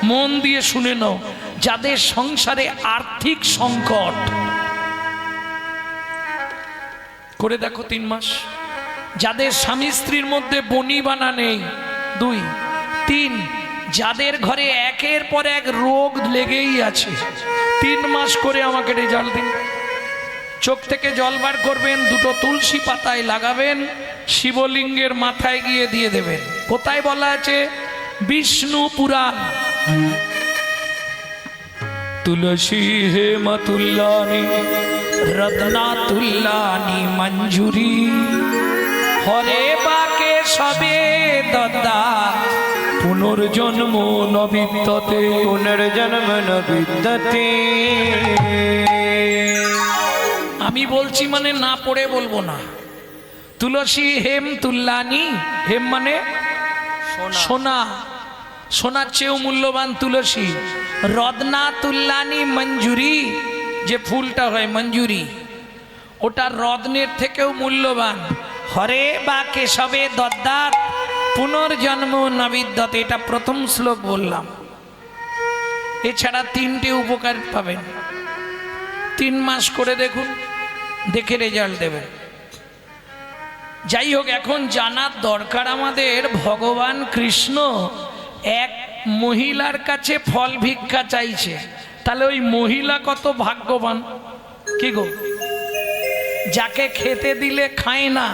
মন দিয়ে শুনে নাও, যাদের সংসারে আর্থিক সংকট, করে দেখো 3 মাস। যাদের স্বামী স্ত্রীর মধ্যে বনিবানা নেই, 2, 3, যাদের ঘরে একের পর এক রোগ লেগেই আছে, 3 মাস করে আমাকে রেজাল্ট দিন। চোখ থেকে জল বার করবেন, 2টো তুলসী পাতায় লাগাবেন, শিবলিঙ্গের মাথায় গিয়ে দিয়ে দেবেন। কোথায় বলা আছে? বিষ্ণু পুরাণ। তুলসী হেমতুল্লানি রত্না তুল্লানি মঞ্জুরি, হরে বাকে সবে দদ্দা পুনর্জন্ম নবিদ্যতে, পুনর্জন্ম নবিদ্যতে। আমি বলছি মানে না পড়ে বলবো না। তুলসী হেম তুল্লানি, হেম মানে সোনা, সোনার চেয়েও মূল্যবান তুলসী। রত্না তুল্লানি মঞ্জুরি, যে ফুলটা হয় মঞ্জুরি, ওটা রত্নের থেকেও মূল্যবান। হরে বা কেশবে দদ্দাত পুনর্জন্ম নবিদ্যতে, এটা প্রথম শ্লোক বললাম। এছাড়া 3টে উপকার পাবেন। 3 মাস করে দেখুন, দেখে রেজাল্ট দেবেন। যাই হোক, এখন জানার দরকার আমাদের, ভগবান কৃষ্ণ এক মহিলার কাছে ফল ভিক্ষা চাইছে, তাহলে ওই মহিলা কত ভাগ্যবান। কি গো, যাকে খেতে দিলে খায় না,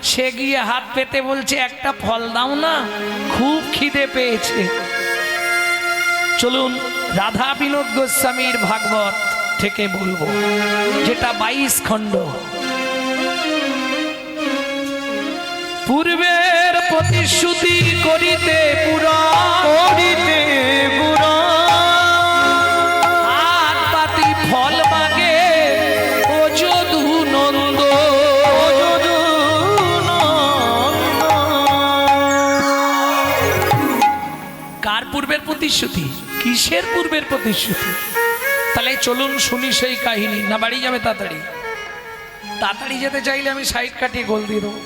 সে গিয়ে হাত পেতে বলছে একটা ফল দাও না, খুব খিদে পেয়েছে। চলুন রাধা বিনোদ গোস্বামীর ভাগবত থেকে বলবো, যেটা 22 খণ্ড। পূর্বের প্রতিশ্রুতি করিতে পুরা, করিতে পুরা, হাত পাতি ফল মাগে ও যদু নন্দ, যদু নন্দ। কার পূর্বের প্রতিশ্রুতি? কিসের পূর্বের প্রতিশ্রুতি? তাহলে চলুন শুনি সেই কাহিনী। না বাড়ি যাবে তাড়াতাড়ি? তাড়াতাড়ি যেতে চাইলে আমি সাইড কাটিয়ে গোল দিয়ে দেবো।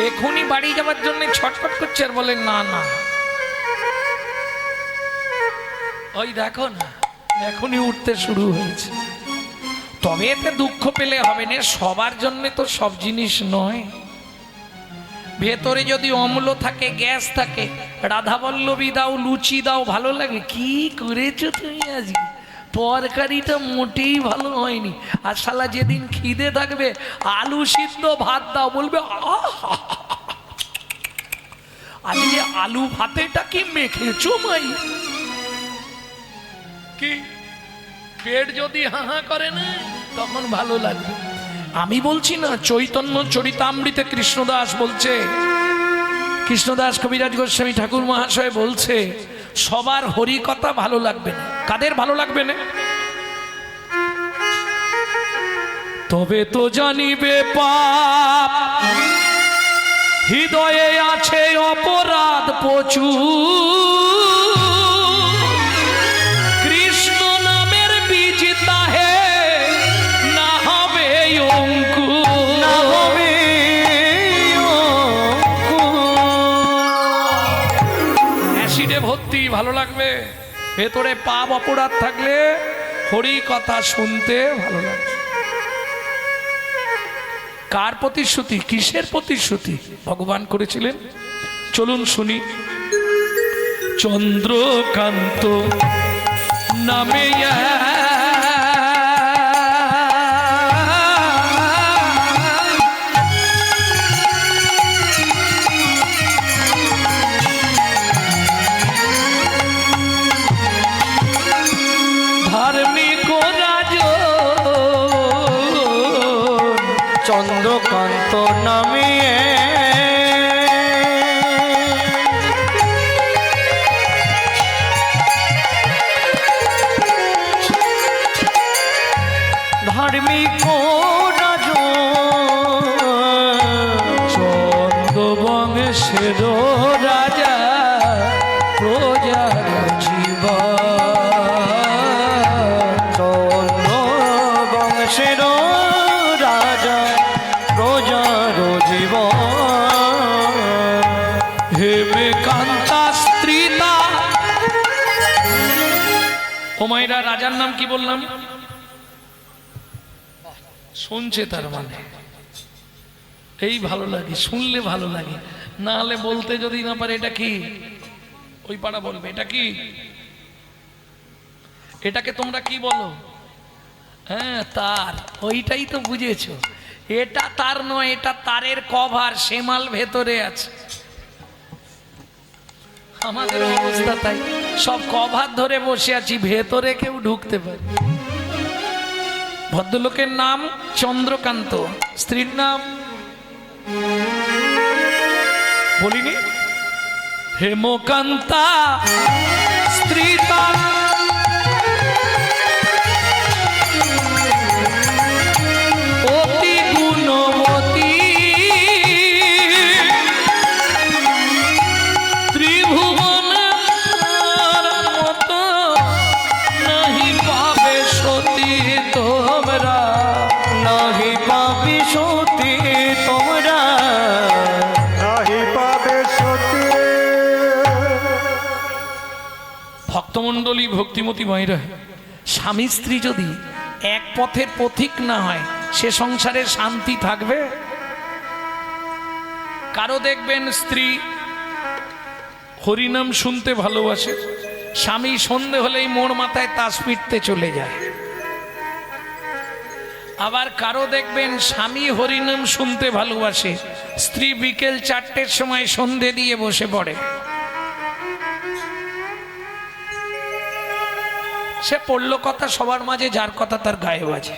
এখনই বাড়ি যাওয়ার জন্য ছটফট করছে আর বলে না না, ওই দেখো না এখনই উঠতে শুরু হয়েছে। তবে এতে দুঃখ পেলে হবে না, সবার জন্য তো সব জিনিস নয়। ভেতরে যদি অম্ল থাকে, গ্যাস থাকে, রাধাবল্লভী দাও, লুচি দাও, ভালো লাগে। কি করেছো তুমি আজকে, তরকারিটা মোটেই ভালো হয়নি। আর শালা যেদিন খিদে থাকবে, আলু সিদ্ধ ভাত দাও, বলবে আজকে আলু ভাতেটা কি মেখেছো মাই। কি পেট যদি হাহা করে না, তখন ভালো লাগবে। আমি বলছি না, চৈতন্য চরিতামৃতে কৃষ্ণদাস বলছে, কৃষ্ণদাস কবিরাজ গোস্বামী ঠাকুর মহাশয় বলছে, সবার হরি কথা ভালো লাগবে না। কাদের ভালো লাগবে না? তবে তো জানিবে পাপ, হৃদয়ে আছে অপরাধ প্রচুর, কৃষ্ণ নামের বীজ তাহে না হবে অঙ্কুর, না হবে অ্যাসিডে ভর্তি, ভালো লাগবে। ভেতরে পাপ অপরাধ থাকলে হরি কথা শুনতে ভালো লাগবে। কার প্রতিশ্রুতি, কিসের প্রতিশ্রুতি ভগবান করেছিলেন? চলুন শুনি। চন্দ্রকান্ত নামে ধার্মিক রাজ, চন্দ্রকান্ত নামে ধার্মিক রাজ, চন্দ্রবংশের রাজা প্রজার জীবা, চন্দ্র বংশের রাজা প্রজার জীব, ও মায়েরা, রাজার নাম কি বললাম? শুনছে তার মানে এই ভালো লাগে, শুনলে ভালো লাগে, না হলে বলতে যদি না পারে এটা কি, ওই পাড়া বলবে এটা কি, এটাকে তোমরা কি বলো? হ্যাঁ তার, ওইটাই তো বুঝেছো। এটা তার নয়, এটা তারের কভার, সেমাল ভেতরে আছে। আমাদের অবস্থা তাই, সব কভার ধরে বসে আছি, ভেতরে কেউ ঢুকতে পারে। ভদ্রলোকের নাম চন্দ্রকান্ত, স্ত্রীর নাম বলিনি, হেমকান্তা, স্ত্রী তার অতি গুণবতী, ত্রিভুবনের মতো নাহি পাবে সতী তোমরা, নাহি পাবি সতী তোমরা, নাহি পাবে সতী। ভক্তমণ্ডলী, ভক্তিমতী মায়েরা, স্বামী স্ত্রী যদি এক পথের পথিক না হয়, সে সংসারে শান্তি থাকবে? কারো দেখবেন স্ত্রী হরিনাম শুনতে ভালোবাসে, স্বামী সন্ধে হলেই মোড় মাথায় তাস পিটতে চলে যায়। আবার কারো দেখবেন স্বামী হরিনাম শুনতে ভালোবাসে, স্ত্রী বিকেল 4টের সময় সন্ধে দিয়ে বসে পড়ে। সে পড়ল কথা সবার মাঝে, যার কথা তার গায়ে বাজে।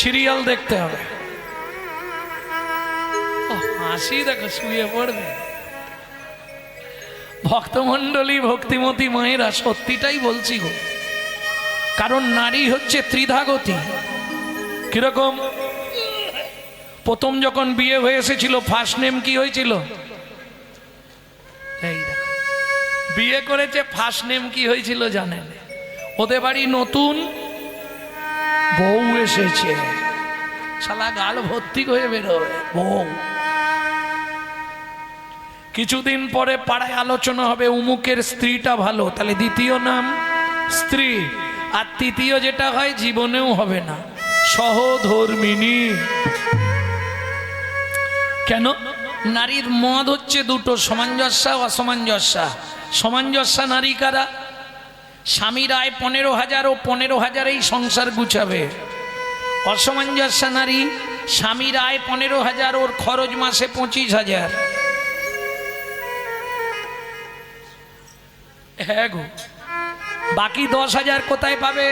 সিরিয়াল দেখতে হবে, হাসি দেখো, শুয়ে পড়বে। ভক্তমণ্ডলী, ভক্তিমতী মায়েরা, সত্যিটাই বলছি গো, কারণ নারী হচ্ছে ত্রিধাগতী। কিরকম? প্রথম যখন বিয়ে হয়ে এসেছিল, ফার্স্ট নেম কি হয়েছিল? এই দেখো, বিয়ে করেছে, ফার্স্ট নেম কি হয়েছিল জানেন? ওদের বাড়ি নতুন বউ এসেছে, শালা গাল ভর্তি হয়ে বেরোবে বউ। কিছুদিন পরে পাড়ায় আলোচনা হবে, উমুকের স্ত্রীটা ভালো, তাহলে দ্বিতীয় নাম স্ত্রী। আর তৃতীয় যেটা হয়, জীবনেও হবে না, সহধর্মিনী। কেন? নারীর মদ হচ্ছে দুটো, সামঞ্জস্য, অসামঞ্জস্য। সামঞ্জস্য নারী কারা? স্বামীর আয় 15,000 ও 15,000এই সংসার গুছাবে। অসামঞ্জস্য নারী, স্বামীর আয় 15,000, ওর খরচ মাসে 25,000। হ্যাঁ গো, বাকি 10,000 কোথায় পাবে?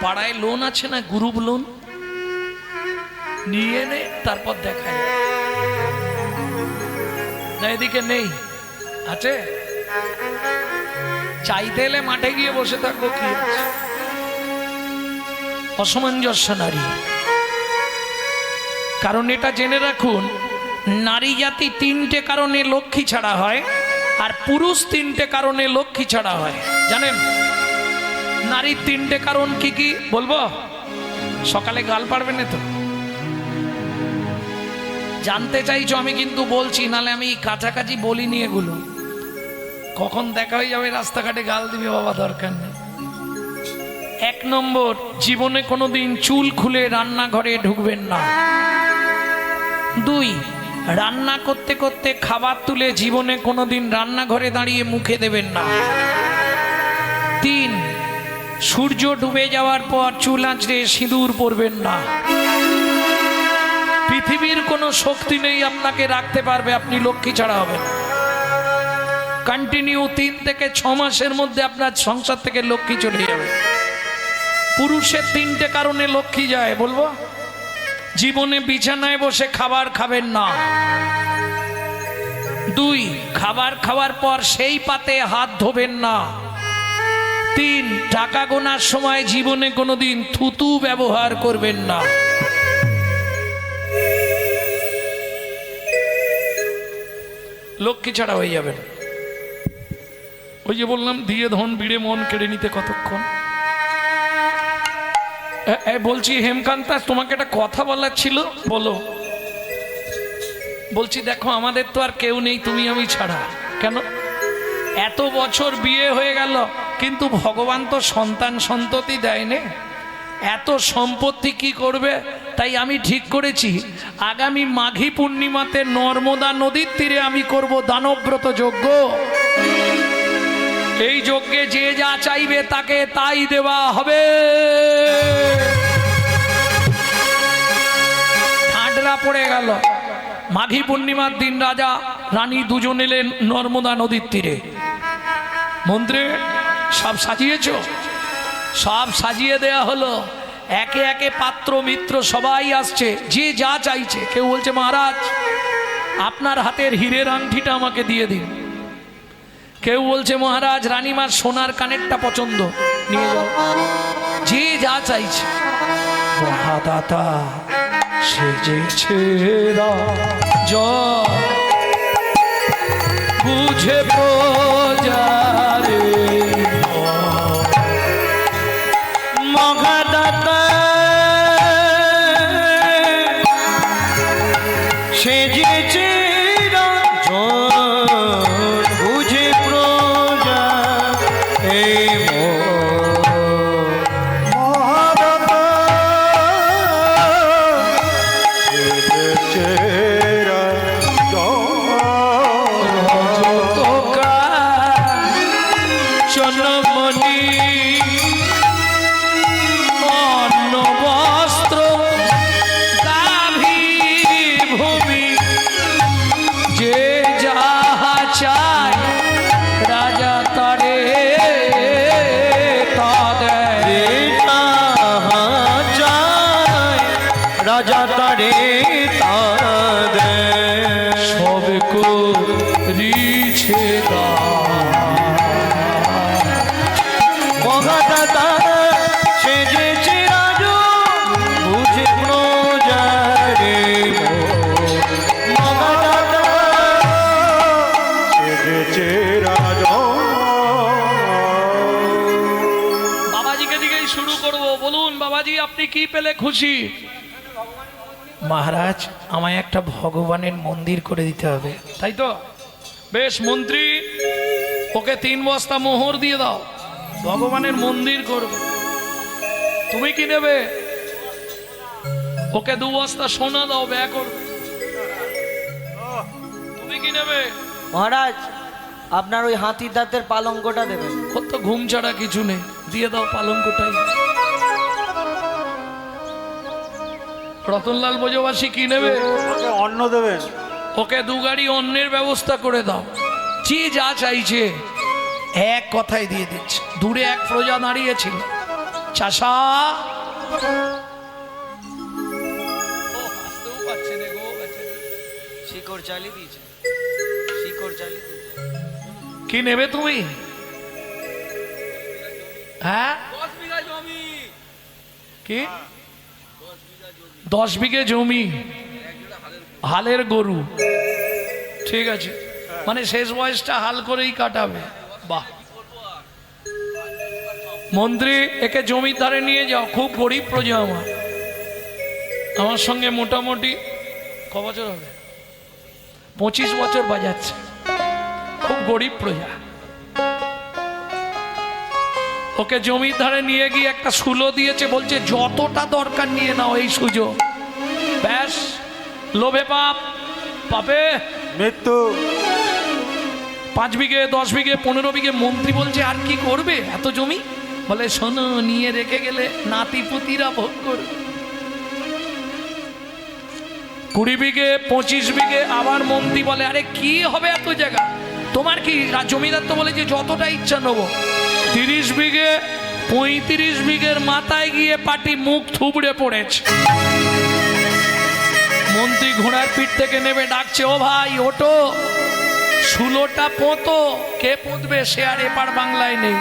পাড়ায় লোন আছে না, গ্রুপ লোন, নিয়ে নে, তারপর দেখা যায়। না এদিকে নেই, আছে? চাইতে এলে মাঠে গিয়ে বসে থাকবো, কি আছে? অসামঞ্জস্য নারী। কারণ এটা জেনে রাখুন, নারী জাতি 3টে কারণে লক্ষ্মী ছাড়া হয়, আর পুরুষ 3টে কারণে লক্ষ্মী ছাড়া হয়। জানেন নারীর 3টে কারণ কি কি বলবো? সকালে গাল পারবে না তো? জানতে চাইছো? আমি কিন্তু বলছি, নালে আমি কাছাকাছি বলিনি এগুলো। কখন দেখা হয়ে যাবে রাস্তাঘাটে, গাল দিবে বাবা, দরকার নেই। 1 নম্বর, জীবনে কোনোদিন চুল খুলে রান্নাঘরে ঢুকবেন না। 2, রান্না করতে করতে খাবার তুলে জীবনে কোনোদিন রান্নাঘরে দাঁড়িয়ে মুখে দেবেন না। 3, সূর্য ডুবে যাওয়ার পর চুল আঁচড়ে সিঁদুর পরবেন না। পৃথিবীর কোনো শক্তি নেই আপনাকে রাখতে পারবে, আপনি লক্ষ্মী ছাড়া হবেন। কন্টিনিউ 3 থেকে 6 মাসের মধ্যে আপনার সংসার থেকে লক্ষ্মী চলে যাবে। পুরুষের 3টে কারণে লক্ষ্মী যায়, বলবো? জীবনে বিছানায় বসে খাবার খাবেন না। 2, খাবার খাওয়ার পর সেই পাতে হাত ধোবেন না। 3, টাকা গোনার সময় জীবনে কোনোদিন থুতু ব্যবহার করবেন না। লক্ষ্মী ছাড়া হয়ে যাবেন। ওই যে বললাম, দিয়ে ধন বিড়ে মন কেড়ে নিতে কতক্ষণ। বলছি হেমকান্তা, তোমাকে একটা কথা বলার ছিল, বলো। বলছি দেখো, আমাদের তো আর কেউ নেই, তুমি আমি ছাড়া। কেন? এত বছর বিয়ে হয়ে গেল, কিন্তু ভগবান তো সন্তান সন্ততি দেয়নি, এত সম্পত্তি কি করবে? তাই আমি ঠিক করেছি আগামী মাঘী পূর্ণিমাতে নর্মদা নদীর তীরে আমি করব দানব্রত যজ্ঞ। এই যজ্ঞে যে যা চাইবে তাকে তাই দেওয়া হবে। ঠান্ডা পড়ে গেল, মাঘী পূর্ণিমার দিন রাজা রানী দুজন এলেন নর্মদা নদীর তীরে। মন্ত্রী সব সাজিয়েছ? সব সাজিয়ে দেয়া হলো। একে একে পাত্র মিত্র সবাই আসছে, যে যা চাইছে। কেউ বলছে মহারাজ আপনার হাতের হীরের আংটিটা আমাকে দিয়ে দিন। কেউ বলছে মহারাজ রানীমার সোনার কানেরটা পছন্দ, নিয়ে যাও। যে যা চাইছে। মহাদাতা সেজেছে রাজা, বুঝে প্রজারে মহাদাতা সেজেছে রাজন, বুঝে প্রজা এই মহাদাতা সেজেছে চনমণি অন্ন বস্ত্র গাভী ভূমি, যে যাহা চায় রাজা তারে তা দেয়। রাজা তারে তা দেয়। সব করিছে মহাদাতা সেজেছে রাজন, বুঝে প্রজারে মহাদাতা সেজেছে রাজন। বাবাজিকে দিকেই শুরু করব। বলুন বাবাজি আপনি কি পেলে খুশি? মহারাজ আমায় একটা ভগবানের মন্দির করে দিতে হবে। তাই তো বেশ, মন্ত্রী ওকে 3 বস্তা মোহর দিয়ে দাও, ভগবানের মন্দির করবে। তুমি কি নেবে? ওকে 2 বস্তা সোনা দাও, ব্যয় করবে। তুমি কি নেবে? মহারাজ আপনার ওই হাতির দাঁতের পালঙ্কটা দেবেন। ওর তো ঘুম ছাড়া কিছু নেই, দিয়ে দাও পালঙ্কটাই। রতনলাল বোঝবাসী কি নেবে? ওকে অন্ন দেবেন। ওকে 2 গাড়ি অন্নের ব্যবস্থা করে দাও। যে যা চাইছে এক কথাই দিয়ে দিচ্ছে। দূরে এক প্রজা দাঁড়িয়েছিল, চাষা শিকড় চালিয়ে দিয়েছে, শিকড় চালিয়ে দিয়েছে। কি নেবে তুমি? হ্যাঁ কি 10 বিঘে জমি, হালের গরু। ঠিক আছে, মানে শেষ বয়সটা হাল করেই কাটাবে। বাহ, মন্ত্রী একে জমির ধারে নিয়ে যাও। খুব গরিব প্রজা আমার সঙ্গে মোটামুটি ক বছর হবে? 25 বছর বাজাচ্ছে। খুব গরিব প্রজা। ওকে জমির ধারে নিয়ে গিয়ে একটা সুলো দিয়েছে, বলছে যতটা দরকার নিয়ে নাও এই সুযোগ। ব্যাস, লোভে পাপ, পাপে মৃত্যু। 5 বিঘে 10 বিঘে 15 বিঘে। মন্ত্রী বলছে আর কি করবে এত জমি? বলে শোনো, নিয়ে রেখে গেলে নাতিপুতিরা ভোগ করবে। 20 বিঘে 25 বিঘে। আবার মন্ত্রী বলে আরে কি হবে এত জায়গা, তোমার কি? জমিদার তো বলে যে যতটা ইচ্ছা নেবো। 30 বিঘে 35 বিঘের মাথায় গিয়ে পাটি মুখ থুবড়ে পড়েছে। মন্ত্রী ঘোড়ার পিঠ থেকে নেমে ডাকছে, ও ভাই ওটো, সুলোটা পোঁতো। কে পুঁতবে? সে আর এপার বাংলায় নেই।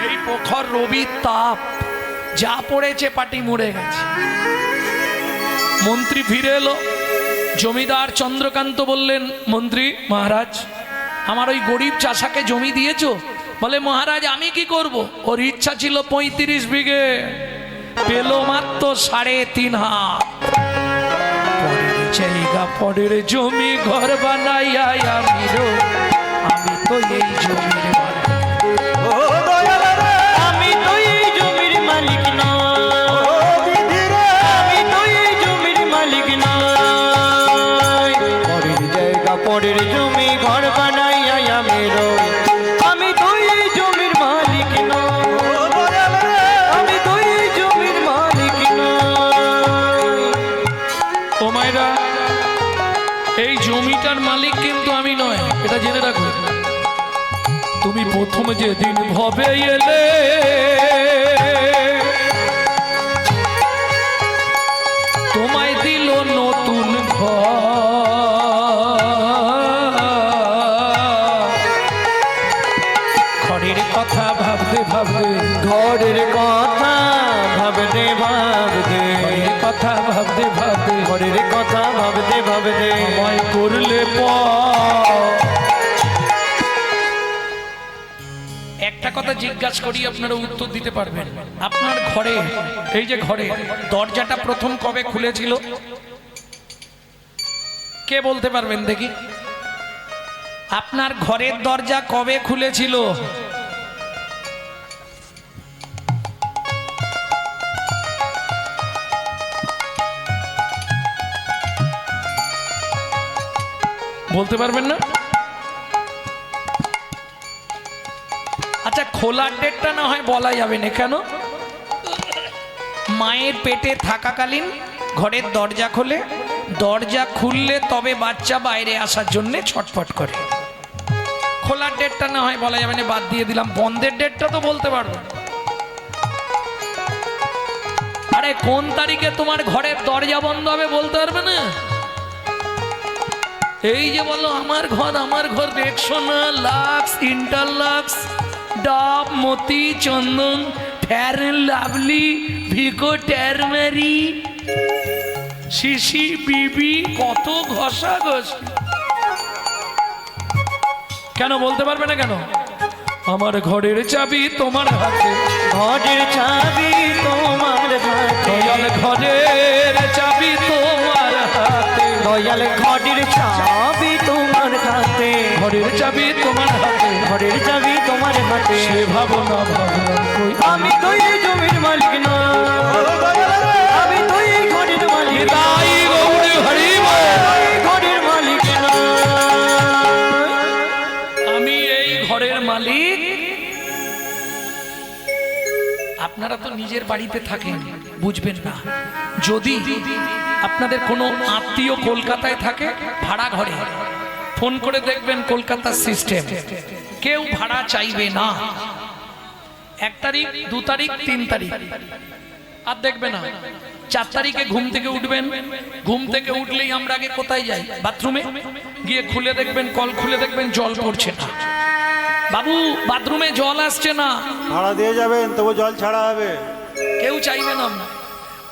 এই প্রখর রবির তাপ যা পড়েছে, পাটি মরে গেছে। মন্ত্রী ফিরে এলো। জমিদার চন্দ্রকান্ত বললেন, মন্ত্রী মহারাজ আমার ওই গরিব চাষাকে জমি দিয়েছো? বলে মহারাজ আমি কি করব, ওর ইচ্ছা ছিল 35 বিঘে, পেল মাত্র 3.5 হাত। জায়গা পরের জমি ঘর বানাইয়া আমি রই, আমি তো এই জমির মালিক। ও দয়াল রে, আমি তো এই জমির মালিক নয়, ও বিধি রে, আমি তো এই জমির মালিক নয়। পরের জায়গা পরের জমি ঘর বানাইয়া আমি রই, আমি তো এই জমির মালিক নয়, ও দয়াল রে, আমি তো এই জমির মালিক নয়। ও মায়েরা, এই জমিটার মালিক কিন্তু আমি নয়, এটা জেনে রাখো। তুমি প্রথম যেদিন ভবে এলে, তোমায় দিল নতুন ঘরের কথা ভাবতে ভাবতে, ঘরের কথা ভাবতে ভাবতে, ঘরের কথা ভাবতে ভাবতে ঘরের কথা ভাবতে ভাবতে আমায় করলে একটা কথা জিজ্ঞাসা করি, আপনারা উত্তর দিতে পারবেন। আপনার ঘরে, এই যে ঘরে দরজাটা প্রথম কবে খুলেছিল, কে বলতে পারবেন দেখি? আপনার ঘরের দরজা কবে খুলেছিল? বলতে পারবেন না? আচ্ছা, খোলার ডেটটা না হয় বলা যাবে না, কেন? মায়ের পেটে থাকাকালীন ঘরের দরজা খোলে, দরজা খুললে তবে বাচ্চা বাইরে আসার জন্য ছটফট করে। খোলার ডেটটা না হয় বলা যাবে না, বাদ দিয়ে দিলাম। বন্ধের ডেটটা তো বলতে পারবো। আরে কোন তারিখে তোমার ঘরের দরজা বন্ধ হবে বলতে পারবে না? এই যে বলো আমার ঘর দেখছো না, লাক্স, ইন্টারলাক্স, ডাব, মতি, চন্দন, ফেয়ার এন্ড লাভলি, ভিকো, টারমারি, শিশি, বিবি, কত ঘষা ঘষি। কেন বলতে পারবে না কেন? আমার ঘরের চাবি তোমার হাতে, ঘরের চাবি তোমার হাতে, দয়াল ঘরের চাবি তোমার হাতে, দয়াল ঘরের চাবি তোমার হাতে, ঘরের চাবি তোমার হাতে, ঘরের চাবি তোমার হাতে। সে ভাবনা ভাবলাম কই আমি তো এই জমির মালিক নয়, ও দয়াল রে, আমি তো এই ঘরের মালিক নয়, তাই গৌরী হরি বল। এই ঘরের মালিক নয়। আমি এই ঘরের মালিক। আপনারা তো নিজের বাড়িতে থাকেন, বুঝবেন না। যদি আপনাদের কোনো আত্মীয় কলকাতায় থাকে, ভাড়া ঘরে ফোন করে দেখবেন কলকাতার সিস্টেম, কেউ ভাড়া চাইবে না। 1 তারিখ, 2 তারিখ, 3 তারিখ আর দেখবে না। 4 তারিখে ঘুম থেকে উঠবেন, ঘুম থেকে উঠলেই আমরা আগে কোথায় যাই? বাথরুমে গিয়ে খুলে দেখবেন, কল খুলে দেখবেন জল পড়ছে না। বাবু, বাথরুমে জল আসছে না। ভাড়া দিয়ে যাবেন তবু জল ছাড়া হবে। কেউ চাইবে না।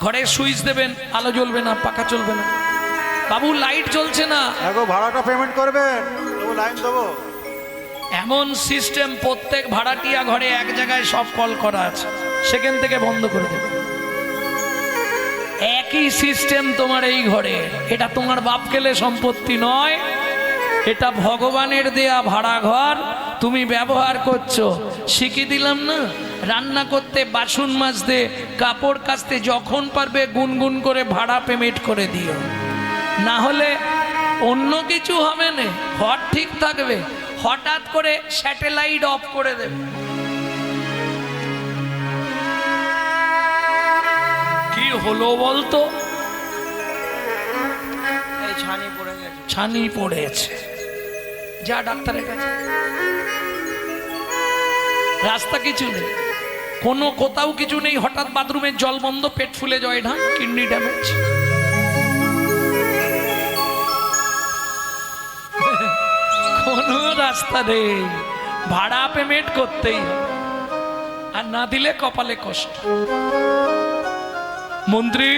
ঘরের সুইচ দেবেন, আলো জ্বলবে না, পাখা চলবে না। বাবু, লাইট জ্বলছে না। এখন ভাড়াটা পেমেন্ট করবেন তবু লাইন দেবো। এমন সিস্টেম, প্রত্যেক ভাড়াটিয়া ঘরে এক জায়গায় সব কল করা আছে, সেখান থেকে বন্ধ করে দেবে। একই সিস্টেম তোমার এই ঘরে। এটা তোমার বাপ গেলে সম্পত্তি নয়, এটা ভগবানের দেয়া ভাড়া ঘর, তুমি ব্যবহার করছো। শিখিয়ে দিলাম না, রান্না করতে, বাসন মাজতে, কাপড় কাচতে যখন পারবে গুনগুন করে ভাড়া পেমেন্ট করে দিও, না হলে অন্য কিছু হবে না। ঘর ঠিক থাকবে, হঠাৎ করে স্যাটেলাইট অফ করে দেবে। কি হলো বলতো? এই ছানি পড়ে গেছে। ছানি পড়েছে, যা ডাক্তারের কাছে। রাস্তা কিছু নেই, কোনো কোথাও কিছু নেই, হঠাৎ বাথরুমের জল বন্ধ, পেট ফুলে জয় ঢাক, কিডনি ড্যামেজ। কোনো রাস্তা নেই, ভাড়া পেমেন্ট করতেই হবে, আর না দিলে কপালে কষ্ট। মন্ত্রী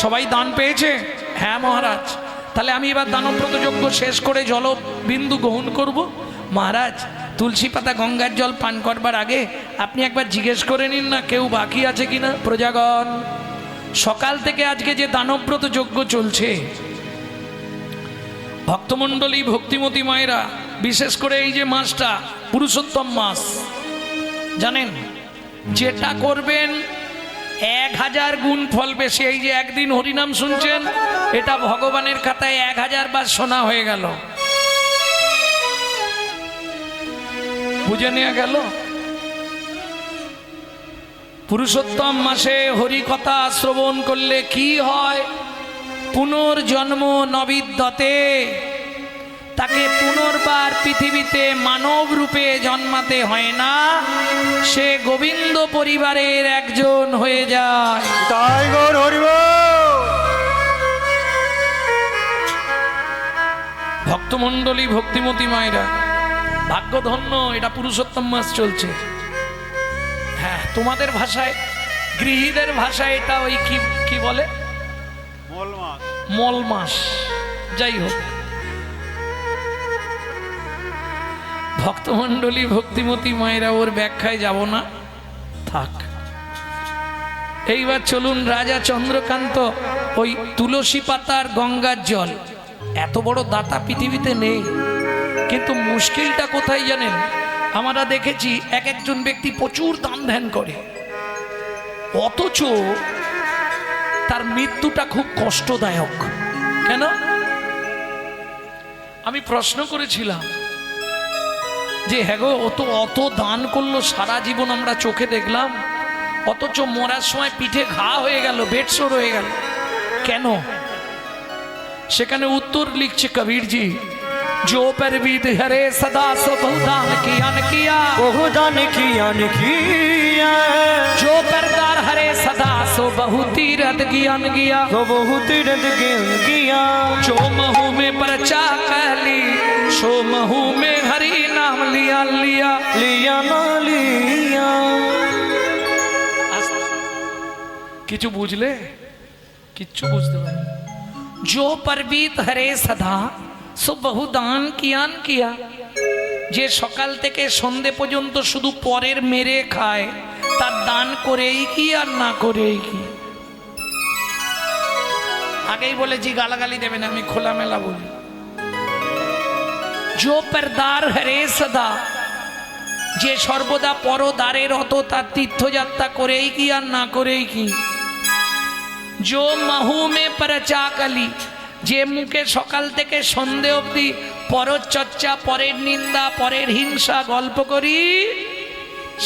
সবাই দান পেয়েছে? হ্যাঁ মহারাজ। তাহলে আমি এবার দানব্রত যজ্ঞ শেষ করে জলবিন্দু গ্রহণ করব। মহারাজ, তুলসী পাতা গঙ্গার জল পান করবার আগে আপনি একবার জিজ্ঞেস করে নিন না কেউ বাকি আছে কিনা। প্রজাগণ, সকাল থেকে আজকে যে দানব্রত যজ্ঞ চলছে, ভক্তমণ্ডলী ভক্তিমতী মায়েরা, বিশেষ করে এই যে মাসটা পুরুষোত্তম মাস, জানেন যেটা করবেন 1000 গুণ ফল বেশি। এই যে একদিন হরিনাম শুনছেন, এটা ভগবানের খাতায় 1000 বার শোনা হয়ে গেল। বুঝে নেওয়া গেল। পুরুষোত্তম মাসে হরি কথা শ্রবণ করলে কি হয়? পুনর্জন্ম নবিদ্যতে, তাকে পুনর্বার পৃথিবীতে মানব রূপে জন্মাতে হয় না, সে গোবিন্দ পরিবারের একজন হয়ে যায়। তাই গৌর হরিবল। ভক্তমণ্ডলী ভক্তিমতী মায়েরা, ভাগ্যধন্য, এটা পুরুষোত্তম মাস চলছে। হ্যাঁ, তোমাদের ভাষায়, গৃহীদের ভাষায় এটা ওই কি বলে, মল মাস। মল মাস। যাই হোক, ভক্তমণ্ডলী ভক্তিমতী মায়েরা, ওর ব্যাখ্যায় যাব না, থাক। এইবার চলুন, রাজা চন্দ্রকান্ত ওই তুলসী পাতার গঙ্গার জল, এত বড় দাতা পৃথিবীতে নেই। কিন্তু মুশকিলটা কোথায় জানেন? আমরা দেখেছি এক একজন ব্যক্তি প্রচুর দান ধ্যান করে, অথচ তার মৃত্যুটা খুব কষ্টদায়ক। কেন? আমি প্রশ্ন করেছিলাম যে হ্যাঁ গো, অত দান করলো, সারা জীবন আমরা চোখে দেখলাম, অথচ মরার সময় পিঠে ঘা হয়ে গেল, বেডসোর হয়ে গেল, কেন? সেখানে উত্তর লিখছে কবিরজি, जो पर विद हरे सदा सो बहुदान किया বহুদান কিয়ান কিয়া, जो परदार हरे सदा सो बहु तीरथ ज्ञान किया, তো বহু তীরথ জ্ঞান কিয়া, जो महू में परचा कहली, सो महू में हरि नाम लिया लिया। লিয়া না লিয়া। কিছু বুঝলে? কিচ্ছু বুঝতে পারি। जो परबीत हरे सदा सो বহু দান কিয়ান কিয়া, যে সকাল থেকে সন্ধে পর্যন্ত শুধু পরের মেরে খায়, তার দান করেই কি আর না করেই কি? আগেই বলেছি, গালাগালি দেবেন, আমি খোলামেলা বলি। जो परदार हरे सदा, যে সর্বদা পরদারের অত, তার তীর্থযাত্রা করেই কি আর না করেই কি? जो महू में परचा कली, যে মুখে সকাল থেকে সন্ধে অবধি পরের চর্চা, পরের নিন্দা, পরের হিংসা গল্প করি,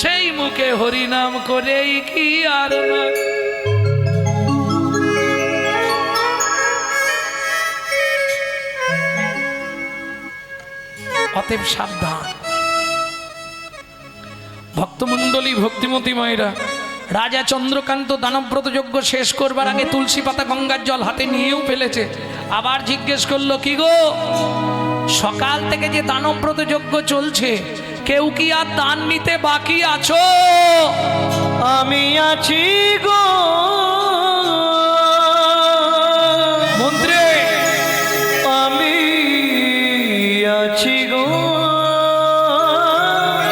সেই মুখে হরিনাম করেই কি আর না। অতএব সাবধান। ভক্তমণ্ডলী ভক্তিমতী মায়েরা, রাজা চন্দ্রকান্ত দানব্রত যজ্ঞ শেষ করবার আগে তুলসী পাতা গঙ্গার জল হাতে নিয়েও ফেলেছে। আবার জিজ্ঞেস করলো, কি গো, সকাল থেকে যে দানব্রত যজ্ঞ চলছে, কেউ কি আর দান নিতে বাকি আছো? আমি আছি গো মন্ত্রী, আমি আছি গো,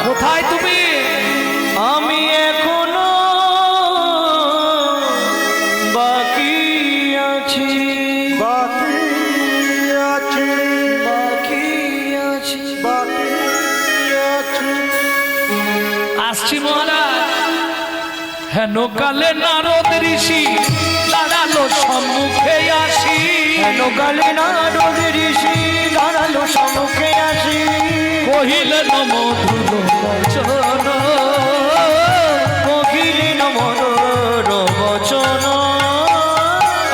কোথায় তুমি? আমি এখনো বাকি আছি, বাকি আছে, বাকি আছি। বাকি আছে। আসছি মহারাজ। হেন কালে নারদ ঋষি দাঁড়ালো সম্মুখে আসি, হেন কালে নারদ ঋষি দাঁড়ালো সম্মুখে আসি, কহিলেন মধুর বচন, কহিলেন মনোর বচন,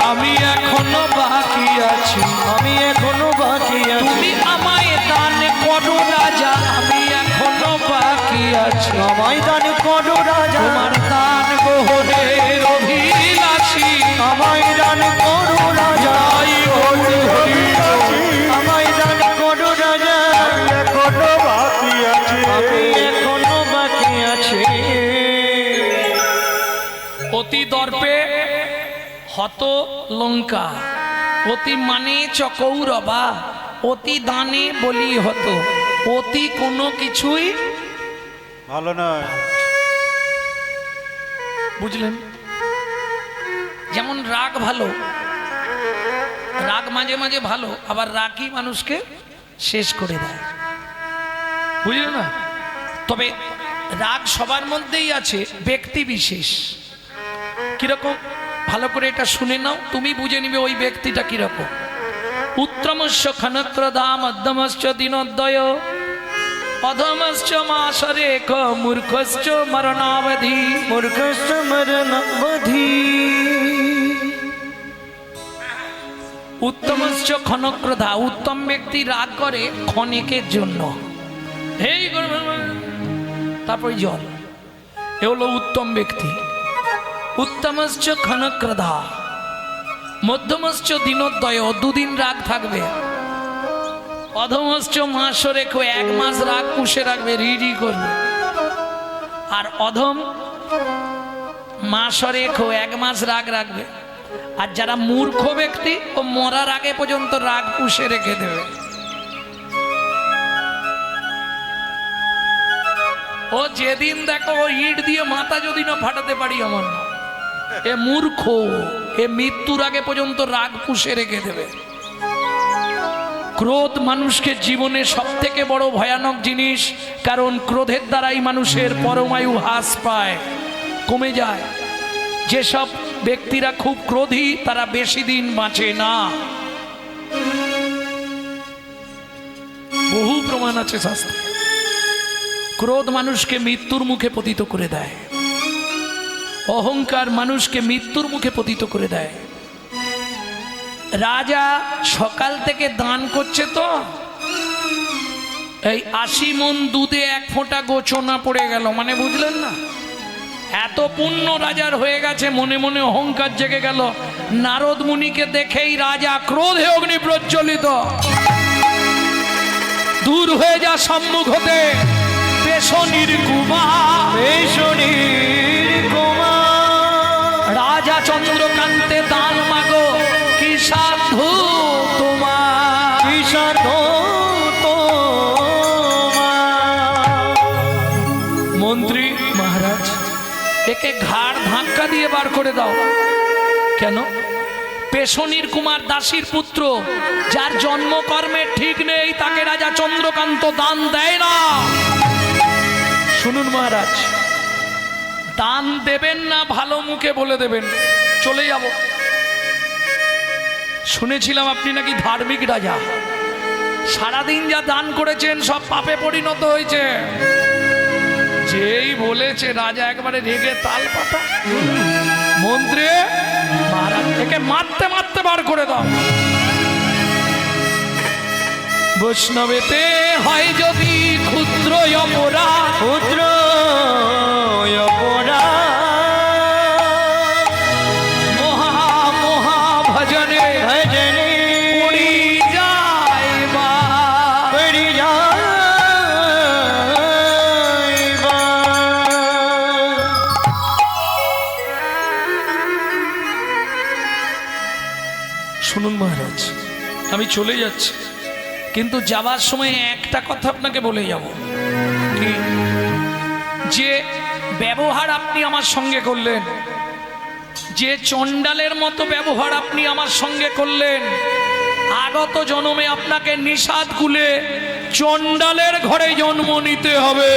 আমি এখনো বাকি আছি, আমি এখনো বাকি আছি, তুমি আমায় দান করো রাজা, আমি এখনো বাকি আছি, আমায় দান করো রাজা, তোমার দান গ্রহণের অভিলাষী, আমায় দান করো রাজা, আমায় দান করো রাজা, এখনো বাকি আছে। আমি এখনো বাকি আছি। অতি দর্পে হত লঙ্কা, অতি মানে চকৌরবা, অতি দানে বলি হতো, অতি কোনো কিছুই ভালো নয়। বুঝলেন? যেমন রাগ ভালো, রাগ মাঝে মাঝে ভালো, আবার রাগই মানুষকে শেষ করে দেয়, বুঝলে না? তবে রাগ সবার মধ্যেই আছে, ব্যক্তি বিশেষ। কিরকম ভালো করে এটা শুনে নাও, তুমি বুঝে নিবে ওই ব্যক্তিটা কিরকম। উত্তমস্য ক্ষণক্রধা মধ্যমশ্চ দিনোদয় অধমশ্চ মাসরেখ মূর্খশ্চ মরণাবধি। মূর্খশ্চ মরণাবধি। উত্তমশ্চ ক্ষণক্রধা, উত্তম ব্যক্তি রাগ করে ক্ষণিকের জন্য, এই তারপরে জল, এ হলো উত্তম ব্যক্তি। উত্তমশ্চ ক্ষণক্রধা মধ্যমশ্চ দিনোদয়, দুদিন রাগ থাকবে। অধমশ্চ মাস রেখো, 1 মাস রাগ পুষে রাখবে, রিডি করবে। আর অধম মাস রেখো, 1 মাস রাগ রাখবে। আর যারা মূর্খ ব্যক্তি, ও মরার আগে পর্যন্ত রাগ পুষে রেখে দেবে। ও যেদিন দেখো ও ইট দিয়ে মাথা যদি না ফাটাতে পারি আমার না, এ মূর্খ, এ মৃত্যুর আগে পর্যন্ত রাগ পুষে রেখে দেবে। ক্রোধ মানুষকে জীবনে সব থেকে বড় ভয়ানক জিনিস, কারণ ক্রোধের দ্বারাই মানুষের পরমায়ু হ্রাস পায়, কমে যায়। যেসব ব্যক্তিরা খুব ক্রোধী তারা বেশি দিন বাঁচে না, বহু প্রমাণ আছে শাস্ত্রে। ক্রোধ মানুষকে মৃত্যুর মুখে পতিত করে দেয়, অহংকার মানুষকে মৃত্যুর মুখে পতিত করে দেয়। রাজা সকাল থেকে দান করছে, তো এই 80 মণ দুধে 1 ফোঁটা গোছনা পড়ে গেল, মানে বুঝলেন না? এত পুণ্য রাজার হয়ে গেছে, মনে মনে অহংকার জেগে গেল। নারদ মুনিকে দেখেই রাজা ক্রোধে অগ্নি প্রজ্বলিত, দূর হয়ে যা সম্মুখ হতে পেশনির কুমার। পেশনির কুমার। রাজা চন্দ্রকান্তে দান মাগো, কি সাধু তোমার, কি সাধু তোমার। মন্ত্রী মহারাজ, একে ঘাড় ধাক্কা দিয়ে বার করে দাও। কেন? পেশনির কুমার দাসীর পুত্র, যার জন্মকর্মের ঠিক নেই, তাকে রাজা চন্দ্রকান্ত দান দেয় না। শুনুন মহারাজ, দান দেবেন না ভালো মুখে বলে দেবেন, চলে যাব। শুনেছিলাম আপনি নাকি ধার্মিক রাজা, সারাদিন যা দান করেছেন সব পাপে পরিণত হয়েছে। যেই বলেছে রাজা একবারে রেগে তাল পাতা। মন্ত্রী মহারাজ, একে মারতে মারতে বার করে দাও। বৈষ্ণবেতে হয় যদি ক্ষুদ্র অপরাধ, পুত্র অপরাধ, মহা মহা ভজনে ভজনে পড়ি যাইবা। পড়ি যাইবা। শুনুন মহারাজ, আমি চলে যাচ্ছি, কিন্তু যাবার সময় একটা কথা আপনাকে বলে যাব। কি? যে ব্যবহার আপনি আমার সঙ্গে করলেন, যে চণ্ডালের মতো ব্যবহার আপনি আমার সঙ্গে করলেন, আগত জন্মে আপনাকে নিষাদ কুলে চণ্ডালের ঘরে জন্ম নিতে হবে।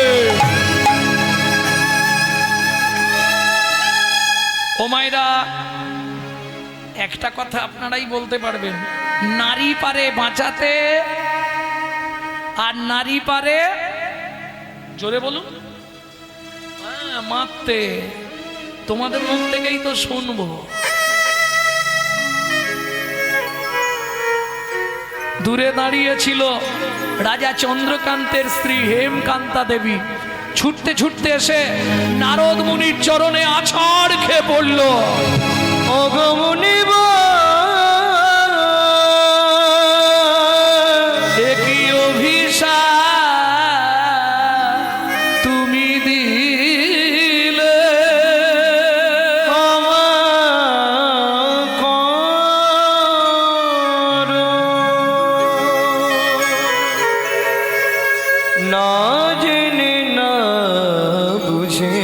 ও মায়েরা, একটা কথা আপনারাই বলতে পারবেন, নারী পারে বাঁচাতে আর নারী পারে, জোরে বলুন, মারতে। তোমাদের মুখ থেকেই তো শুনবো। দূরে দাঁড়িয়েছিল রাজা চন্দ্রকান্তের স্ত্রী হেমকান্তা দেবী, ছুটতে ছুটতে এসে নারদ মুনির চরণে আছাড় খেয়ে পড়ল। ওগো মুনিব, একই অভিশাপ তুমি দিলে, ক্ষমা করো। না জেনে না বুঝে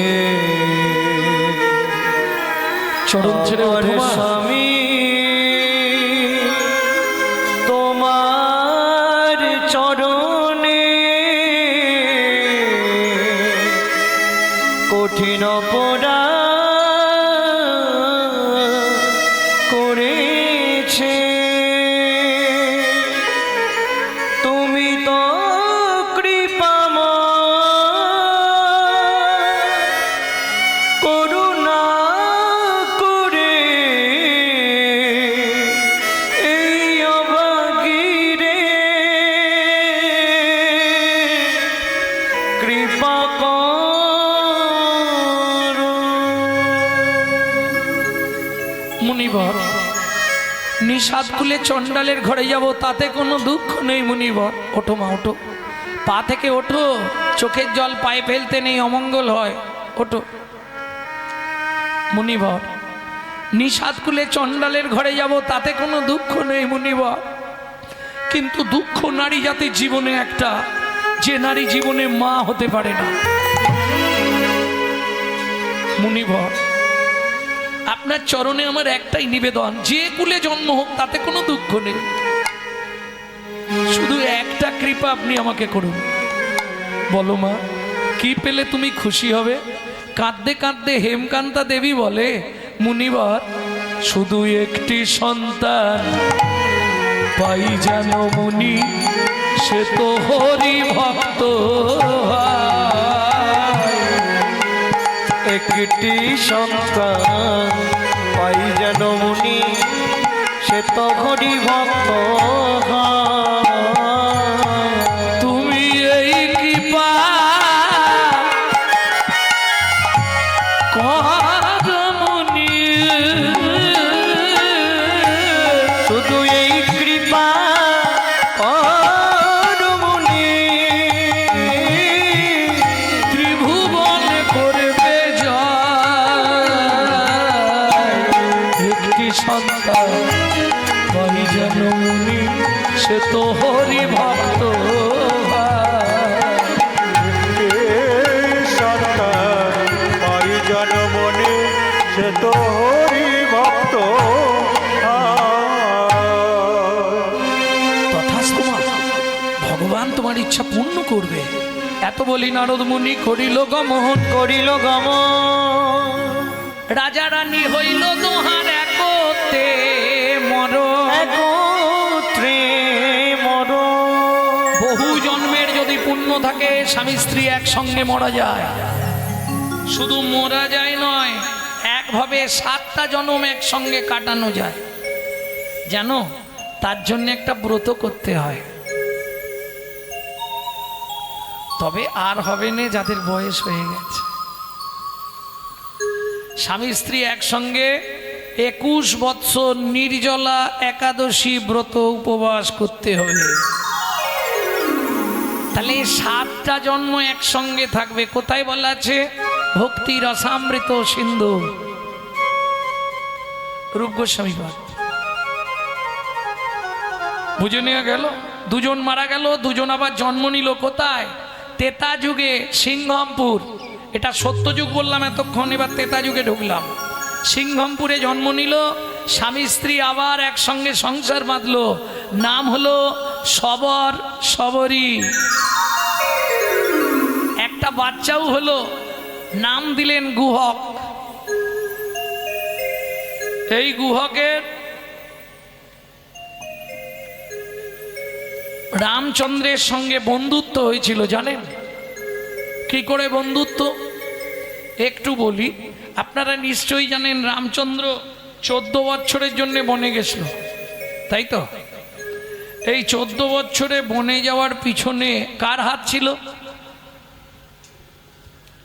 চরণ ছেড়ে আমার ওঠো মা। স্বামী নিষাদ কুলে চণ্ডালের ঘরে যাব, তাতে কোনো দুঃখ নেই মুনিবর। ওঠো মা, ওঠো, পা থেকে ওঠো, চোখের জল পায়ে ফেলতে নেই, অমঙ্গল হয়। ওঠো মুনিবর, নিষাদ কুলে চণ্ডালের ঘরে যাব, তাতে কোনো দুঃখ নেই মুনিবর। কিন্তু দুঃখ নারী জাতির জীবনে একটা, যে নারী জীবনে মা হতে পারে না। মুনিবর, আপনার চরণে আমার একটাই নিবেদন, যে কুলে জন্ম হোক তাতে কোনো দুঃখ নেই, শুধু একটা কৃপা আপনি আমাকে করুন। বলো মা, কি পেলে তুমি খুশি হবে? কাঁদতে কাঁদতে হেমকান্তা দেবী বলে, মুনিবর শুধু একটি সন্তান পাই যেন মুনি, সে তো হরি ভক্ত। একটি সন্তান পাই যেন মুনি, সে তো হরি ভক্ত। তুমি এই কৃপা কর মুনি, শুধু এই কৃপা কর মুনি, ত্রিভুবন করবে জয়। একটি সন্তান পাই যেন মুনি, সে তো হরি ভক্ত। সন্তান পাই জনমনে, সে তো হরি ভক্ত। তথাস্তু মা, ভগবান তোমার ইচ্ছা পূর্ণ করবে। এত বলি নারদ মুনি করিল গমন, করিল গমন, রাজা রানী হইল দোহার একতে মরণ। একত্রে মর। বহু জন্মের যদি পুণ্য থাকে, স্বামী স্ত্রী একসঙ্গে মরা যায়। শুধু মরা যায় নয়, একভাবে 7টা জন্ম একসঙ্গে কাটানো যায়। জানো, তার জন্য একটা ব্রত করতে হয়। তবে আর হবে না যাদের বয়স হয়ে গেছে। স্বামী স্ত্রী একসঙ্গে 21 বৎসর নির্জলা একাদশী ব্রত উপবাস করতে হবে। তাহলে 7টা জন্ম একসঙ্গে থাকবে। কোথায় বলা আছে? ভক্তি রসামৃত সিন্ধু, রূপ গোস্বামী পাঠ। বুঝে নেওয়া গেল। দুজন মারা গেল, দুজন আবার জন্ম নিল কোথায়? তেতা যুগে সিংহমপুর। এটা সত্যযুগ বললাম এতক্ষণ, এবার তেতা যুগে ঢুকলাম। সিংহমপুরে জন্ম নিল, স্বামী স্ত্রী আবার একসঙ্গে সংসার বাঁধলো। নাম হলো সবর, সবরী। একটা বাচ্চাও হলো, নাম দিলেন গুহক। এই গুহকের রামচন্দ্রের সঙ্গে বন্ধুত্ব হয়েছিল, জানেন কি করে বন্ধুত্ব? একটু বলি। আপনারা নিশ্চয়ই জানেন রামচন্দ্র 14 বছরের জন্য বনে গেছিল, তাই তো? এই 14 বছরে বনে যাওয়ার পিছনে কার হাত ছিল?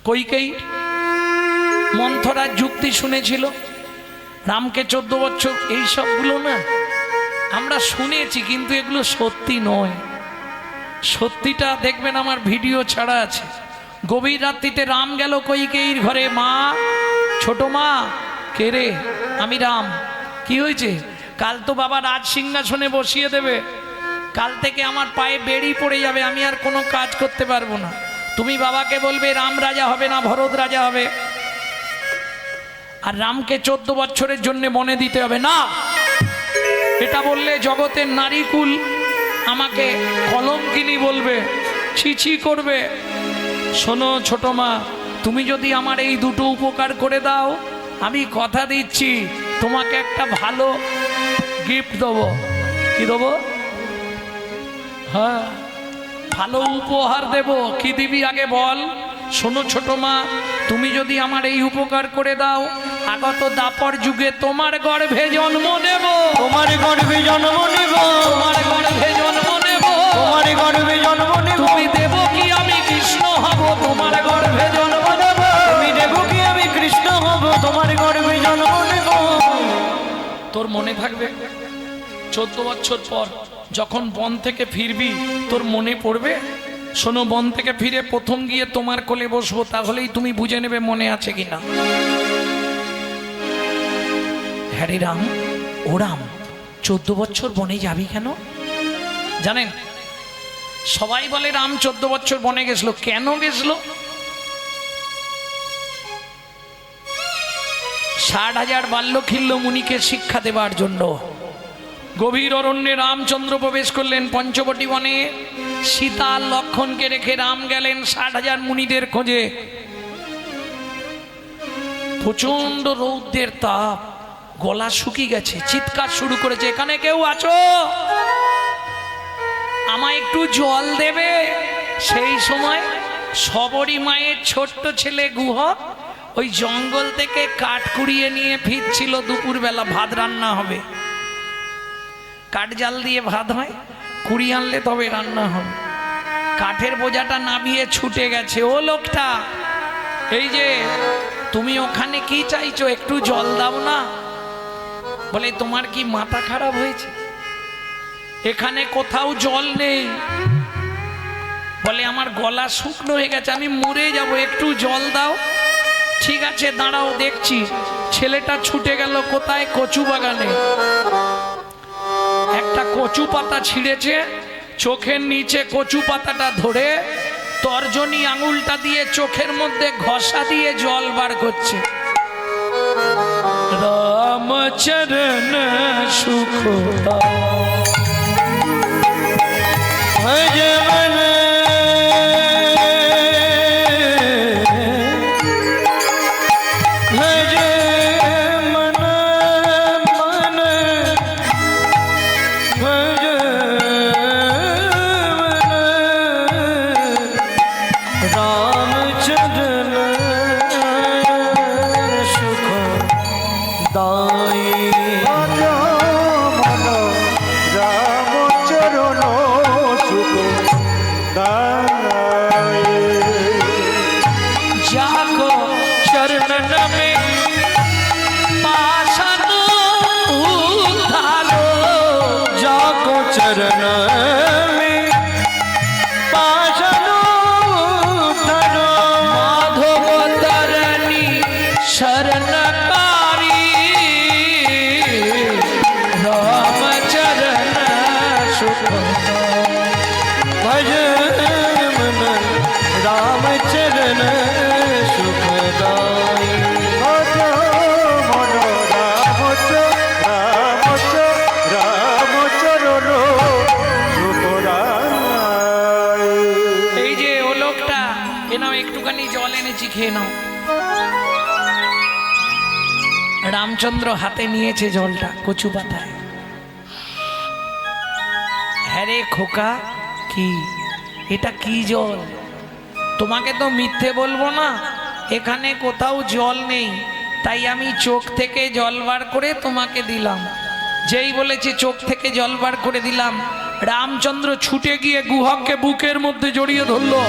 কইকেয়ী। মন্থরার যুক্তি শুনেছিল রামকে 14 বছর। এই সবগুলো না আমরা শুনেছি, কিন্তু এগুলো সত্যি নয়। সত্যিটা দেখবেন, আমার ভিডিও ছাড়া আছে। গভীর রাত্রিতে রাম গেল কইকেয়ীর ঘরে। মা, ছোট মা, কে রে? আমি রাম। কি হয়েছে? কাল তো বাবা রাজ সিংহাসনে বসিয়ে দেবে, কাল থেকে আমার পায়ে বেড়ি পড়ে যাবে, আমি আর কোনো কাজ করতে পারবো না। তুমি বাবাকে বলবে রাম রাজা হবে না, ভরত রাজা হবে। আর রামকে 14 বছরের জন্য বনে দিতে হবে না। এটা বললে জগতের নারীকুল আমাকে কলঙ্কিনী বলবে, ছিছি করবে। শোনো ছোট মা, তুমি যদি আমার এই দুটো উপকার করে দাও, আমি কথা দিচ্ছি তোমাকে একটা ভালো গিফট দেবো। কি দেবো? হ্যাঁ, ভালো উপহার দেব। কি দিবি আগে বল? শোনো ছোট মা, তুমি যদি আমার এই উপকার করে দাও, আগত দাপর যুগে তোমার গর্ভে জন্ম নেব। তোমার গর্ভে জন্ম নেব, তোমার গর্ভে জন্ম নেব, তোমার গর্ভে জন্ম নেব। তুমি দেব কি আমি কৃষ্ণ হব, তোমার গর্ভে জন্ম নেব। তুমি দেব কি আমি কৃষ্ণ হব, তোমার গর্ভে জন্ম নেব। তোর মনে থাকবে? 14 বছর পর যখন বন থেকে ফিরবি তোর মনে পড়বে। শোনো, বন থেকে ফিরে প্রথম গিয়ে তোমার কোলে বসবো, তাহলেই তুমি বুঝে নেবে মনে আছে কিনা। হ্যারে রাম, ও রাম, 14 বছর বনে যাবি কেন জানেন? সবাই বলে রাম 14 বছর বনে গেছিল। কেন গেছিল? 60,000 বাল্যখিল্য মুনিকে শিক্ষা দেবার জন্য। গভীর অরণ্যে রামচন্দ্র প্রবেশ করলেন পঞ্চবটী বনে। সীতা লক্ষণকে রেখে রাম গেলেন 60,000 মুনিদের খোঁজে। প্রচন্ড রৌদ্রের তাপ, গলা শুকিয়ে গেছে, চিৎকার শুরু করেছে, এখানে কেউ আছো? আমায় একটু জল দেবে? সেই সময় সবরী মায়ের ছোট্ট ছেলে গুহক ওই জঙ্গল থেকে কাঠ কুড়িয়ে নিয়ে ফিরছিল। দুপুরবেলা ভাত রান্না হবে, কাঠ জাল দিয়ে ভাত হয়, কুড়িয়ে আনলে তবে রান্না হবে। কাঠের বোঝাটা নামিয়ে ছুটে গেছে। ও লোকটা, এই যে তুমি ওখানে কি চাইছো? একটু জল দাও না। বলে তোমার কি মাথা খারাপ হয়েছে? এখানে কোথাও জল নেই। বলে আমার গলা শুকনো হয়ে গেছে, আমি মরে যাব, একটু জল দাও। ঠিক আছে দাঁড়াও দেখছি। ছেলেটা ছুটে গেল কোথায়? কচু বাগানে। একটা কচু পাতা ছিঁড়েছে, চোখের নিচে কচু পাতাটা ধরে তর্জনী আঙুলটা দিয়ে চোখের মধ্যে ঘষা দিয়ে জল বার করছে। রামচরণ সুখ ভজমন খেয়ে নাও। রামচন্দ্র হাতে নিয়েছে জলটা কচু পাতায়। হ্যাঁ রে খোকা, কি এটা? কি জল? তোমাকে তো মিথ্যে বলবো না, এখানে কোথাও জল নেই, তাই আমি চোখ থেকে জল বার করে তোমাকে দিলাম। যেই বলেছে চোখ থেকে জল বার করে দিলাম, রামচন্দ্র ছুটে গিয়ে গুহককে বুকের মধ্যে জড়িয়ে ধরলো।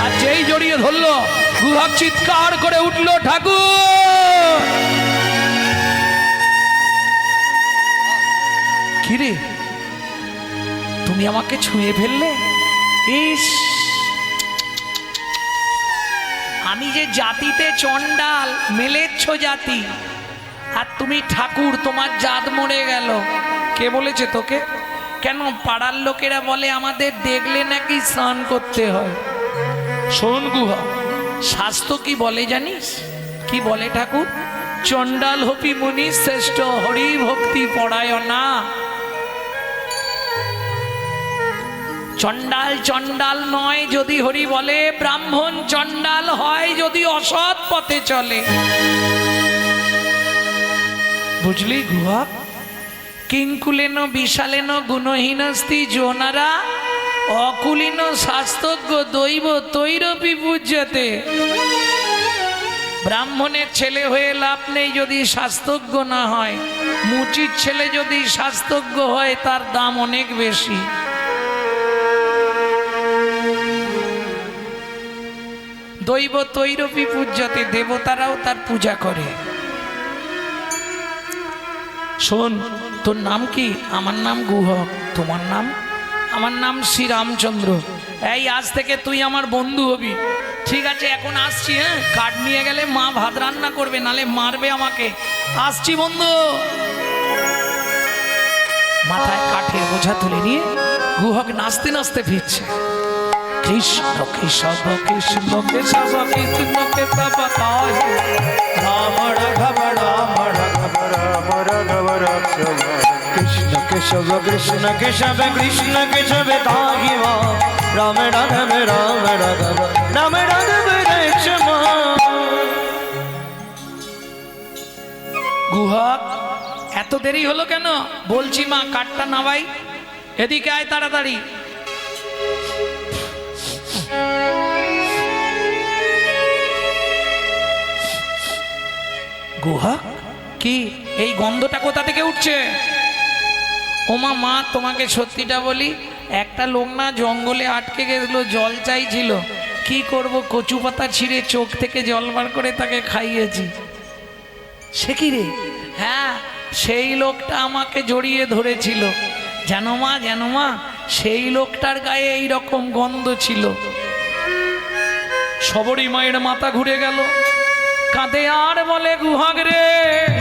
আর যেই জড়িয়ে ধরলো, গুহক চিৎকার করে উঠলো, ঠাকুর! কিরে, তুমি আমাকে ছুঁয়ে ফেললে? ইস, আমি যে জাতিতে চণ্ডাল, মেলেচ্ছ জাতি, আর তুমি ঠাকুর, তোমার জাত মরে গেল। কে বলেছে তোকে? কেন পাড়ার লোকেরা বলে আমাদের দেখলে নাকি স্নান করতে হয়। শোন গুহা, শাস্ত্র কি বলে জানিস? কি বলে ঠাকুর? চণ্ডাল হপি মুনি শ্রেষ্ঠ, হরি ভক্তি পরায়ণা। চণ্ডাল চণ্ডাল নয় যদি হরি বলে, ব্রাহ্মণ চণ্ডাল হয় যদি অসৎ পথে চলে। বুঝলি গুহা? কিঙ্কুলেন বিশালেন গুণহীনস্তি জোনারা, অকুলীন শাস্ত্রজ্ঞ দৈব তৈরপি পূজ্যতে। ব্রাহ্মণের ছেলে হয়ে লাভ নেই যদি শাস্ত্রজ্ঞ না হয়। মুচির ছেলে যদি শাস্ত্রজ্ঞ হয় তার দাম অনেক বেশি। দৈব তৈরপি পূজ্যতে, দেবতারাও তার পূজা করে। শোন, তোর নাম কি? আমার নাম গুহক। তোমার নাম? আমার নাম শ্রীরামচন্দ্র। এই আজ থেকে তুই আমার বন্ধু হবি, ঠিক আছে? এখন আসছি, হ্যাঁ? কাঠ নিয়ে গেলে মা ভাত রান্না করবে, নালে মারবে আমাকে। আসছি বন্ধু। মাথায় কাঠের বোঝা তুলে নিয়ে গুহক নাচতে নাচতে ফিরছে। কৃষ্ণ কেশব কৃষ্ণ কেশব কৃষ্ণ কেশব তাই রাম রাঘব রাম রাঘব রাম রাঘব রাঘব কৃষ্ণ কেশব কৃষ্ণ কেশব কৃষ্ণ কেশব তাহি রাম রাঘব রাম রাঘব রাম রাঘব রাঘব। গুহক, এত দেরি হলো কেন? বলছি মা কাঠটা নামাই, এদিকে আয় তাড়াতাড়ি। গুহক, কি এই গন্ধটা কোথা থেকে উঠছে? ওমা মা, তোমাকে সত্যিটা বলি, একটা লোক না জঙ্গলে আটকে গেছিল, জল চাইছিল। কি করব, কচু পাতা ছিঁড়ে চোখ থেকে জল বার করে তাকে খাইয়েছি। সে কি রে? হ্যাঁ, সেই লোকটা আমাকে জড়িয়ে ধরেছিল। জানো মা, সেই লোকটার গায়ে এই রকম গন্ধ ছিল। সবরী মায়ের মাথা ঘুরে গেল, কাঁদে আর বলে, গুহক রে,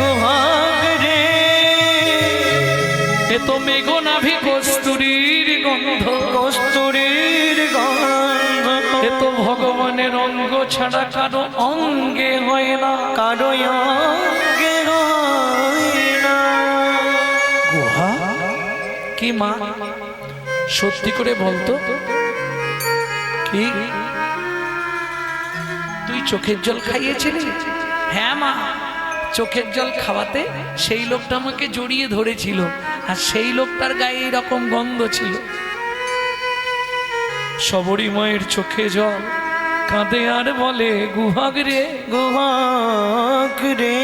গুহক রে, এ তো মেঘনাভি কস্তুরীর গন্ধ, কস্তুরীর গন্ধ, এ তো ভগবানের অঙ্গ ছাড়া কারো অঙ্গে হয় না, কারো অঙ্গে হয় না। গুহা, কি মা সত্যি করে বলতো, কি তুই চোখের জল খাইয়েছিলি? হ্যাঁ মা, চোখের জল খাওয়াতে সেই লোকটা আমাকে জড়িয়ে ধরেছিল, আর সেই লোকটার গায়ে এরকম গন্ধ ছিল। সবরী মায়ের চোখে জল, কাঁদে আর বলে, গুহক রে, গুহক রে,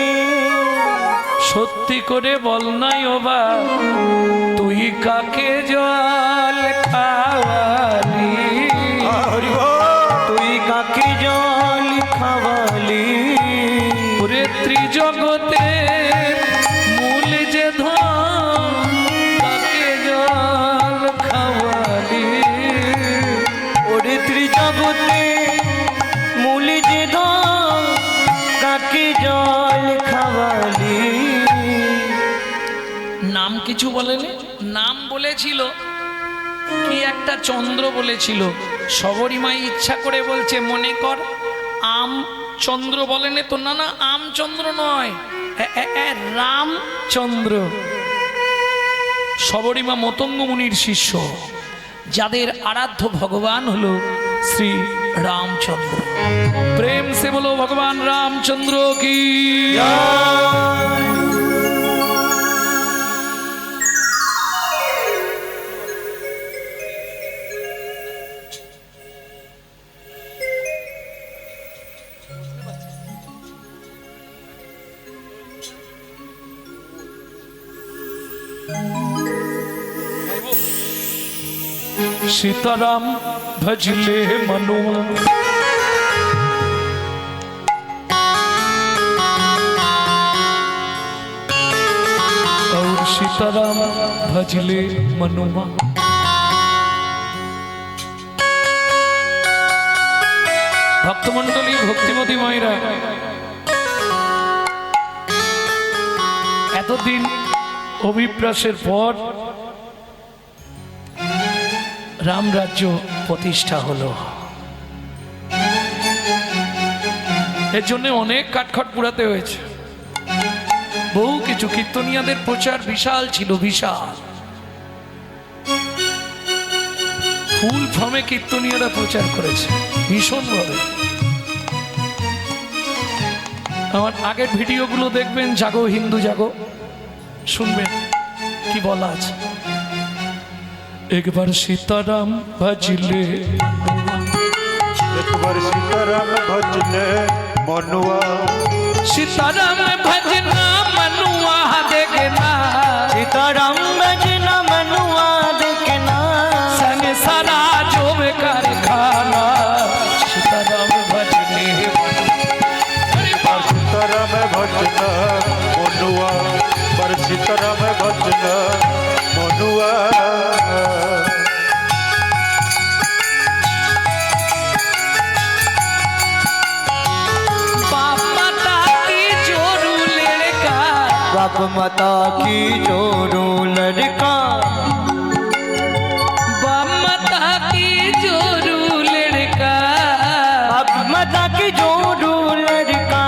সত্যি করে বল নাই ওবা, তুই কাকে জল খাওয়ালি? হরি বল। তুই কাকে জল খাওয়ালি? ওরে ত্রিজগতে মূল যে ধন, কাকে জল খাওয়ালি? ওরে ত্রিজগতে মূল যে ধন, কাকে জল খাওয়ালি? নাম কিছু বলেনি, নাম বলেছিল কি একটা চন্দ্র বলেছিল। সবরী মাই ইচ্ছা করে বলছে, মনে কর আম চন্দ্র বলেনি তো? না না, আমচন্দ্র নয়, রামচন্দ্র। সবরী মা মতঙ্গ মুনির শিষ্য, যাদের আরাধ্য ভগবান হলো শ্রী রামচন্দ্র। প্রেম সে বলো ভগবান রামচন্দ্র কি। सीताराम भजले मनुआ, और सीताराम भजले मनुआ। भक्तमंडली भक्तिमती मायरा এতদিন অভিপ্রাসের পর রাম রাজ্য প্রতিষ্ঠা হলো। এর জন্য অনেক কাঠখড় পুরাতে হয়েছে, বহু কিছু। কীর্তনিয়াদের প্রচার বিশাল ছিল, বিশাল। ফুল ফর্মে কীর্তনিয়ারা প্রচার করেছে ভীষণ ভাবে। আমার আগের ভিডিওগুলো দেখবেন, জাগো হিন্দু জাগো, শুনবেন কি বলা আছে। একবার সীতারাম ভজলে, একবার সীতারাম ভজলে মনুয়া, सीताराम भजना मनुआ देखना, सीताराम भजना मनुआ देखना, संसारा जो कर खाना। सीताराम भजने सीताराम भजना मनुआ, पर सीताराम सीताराम भजन मनुआ बाप माता की जोरू लड़का, बाप माता की जोरू लड़का, बाप माता की जोरू लड़का, बाप माता की जोरू लड़का,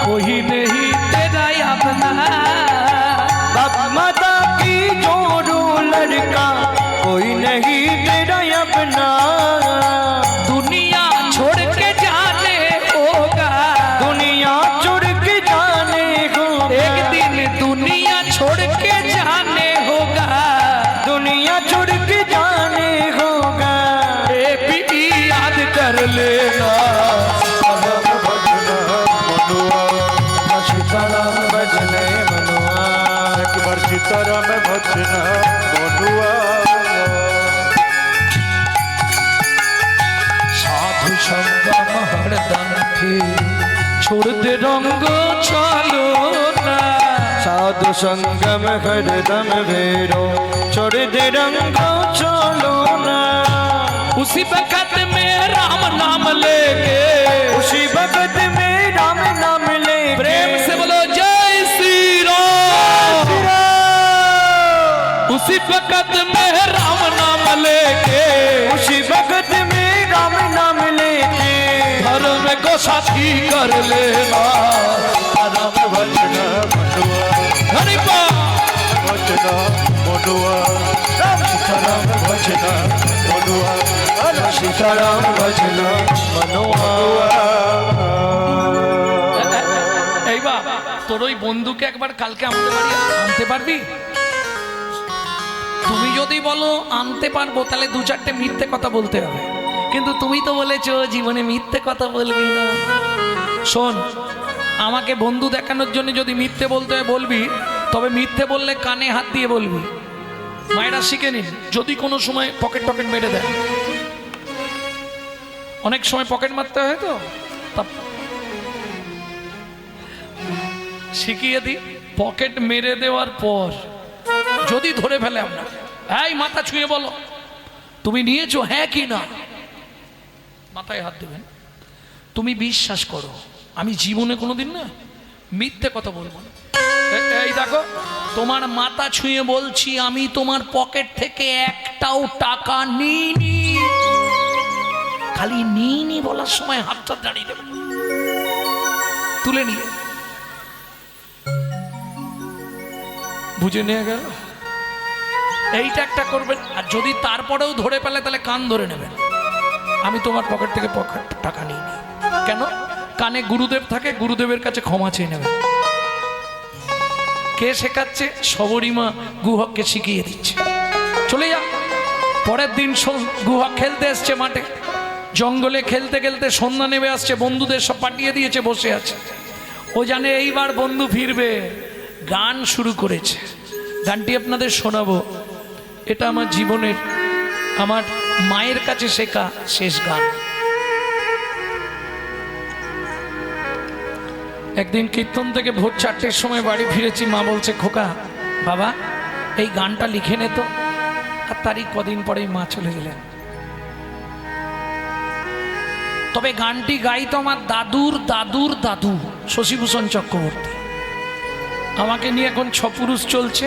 कोई नहीं तेरा अपना। बाप माता की जोरू लड़का, कोई नहीं तेरा अपना। दुनिया छोड़ के जाने होगा, दुनिया छोड़ के जाने को, एक दिन दुनिया छोड़ के जाने होगा, दुनिया छोड़ के जाने होगा। ए भी याद कर लेना। सीताराम भजन मनुआ सीताराम भजन मनुआ, एक बार सीताराम भजन मनुआ साधु संगम हरदम फिर छोड़ दे रंग चलो ना। साधु संगम हरदम भेरो, छोड़ दे रंग चलो ना। उसी वक्त में राम नाम लेके, उसी वक्त में राम नाम ले, प्रेम से बोलो जय श्री राम। उसी वक्त में राम नाम लेके, उसी वक्त में राम नाम लेके, धर्म को साथी कर लेना। राम भजन मनुआ हरि पाल भजन मनुआ सीताराम भजन मनुआ सीताराम भजन मनुआ। এইবার তোর ওই বন্ধুকে একবার কালকে আমাদের বাড়ি আনতে পারবি? তুমি যদি বলো আনতে পারবো তাহলে দু চারটে মিথ্যে কথা বলতে হবে, কিন্তু তুমি তো বলেছো জীবনে মিথ্যে কথা বলবি না। শোন, আমাকে বন্ধু দেখানোর জন্য যদি মিথ্যে বলতে হয় বলবি, তবে মিথ্যে বললে কানে হাত দিয়ে বলবি। মায়েরা শিখে নিন, যদি কোনো সময় পকেট টকেট মেরে দেয়, অনেক সময় পকেট মারতে হয় তো, তা শিখিয়ে দিই। পকেট মেরে দেওয়ার পর যদি ধরে ফেলে আমরা, এই মাথা ছুঁয়ে বলো তুমি নিয়েছো হ্যাঁ কি না, মাথায় হাত দেবেন। তুমি বিশ্বাস করো আমি জীবনে কোনোদিন না মিথ্যে কথা বলবো না। এই দেখো, তোমার মাথা ছুঁয়ে বলছি আমি তোমার পকেট থেকে একটাও টাকা নিইনি। খালি নিইনি বলার সময় হাতটা দাঁড়িয়ে দেবে, তুলে নিয়ে বুঝে নিয়ে গেল। এইটা একটা করবেন। আর যদি তারপরেও ধরে পেলে তাহলে কান ধরে নেবেন, আমি তোমার পকেট থেকে টাকা নিইনি। কেন? কানে গুরুদেব থাকে, গুরুদেবের কাছে ক্ষমা চেয়ে নেবেন। কে শেখাচ্ছে? সবরীমা গুহককে শিখিয়ে দিচ্ছে। চলে যা। পরের দিন গুহক খেলতে এসছে মাঠে, জঙ্গলে খেলতে খেলতে সন্ধ্যা নেমে আসছে, বন্ধুদের সব পাঠিয়ে দিয়েছে, বসে আছে। ও জানে এইবার বন্ধু ফিরবে, গান শুরু করেছে। গানটি আপনাদের শোনাবো। এটা আমার জীবনের, আমার মায়ের কাছে শেখা শেষ গান। একদিন কীর্তন থেকে ভোর 4টের সময় বাড়ি ফিরেছি, মা বলছে খোকা বাবা এই গানটা লিখে নে তো। আর তারই কদিন পরেই মা চলে গেলেন। তবে গানটি গাইতো আমার দাদুর দাদুর দাদু শশীভূষণ চক্রবর্তী। আমাকে নিয়ে এখন 6 পুরুষ চলছে।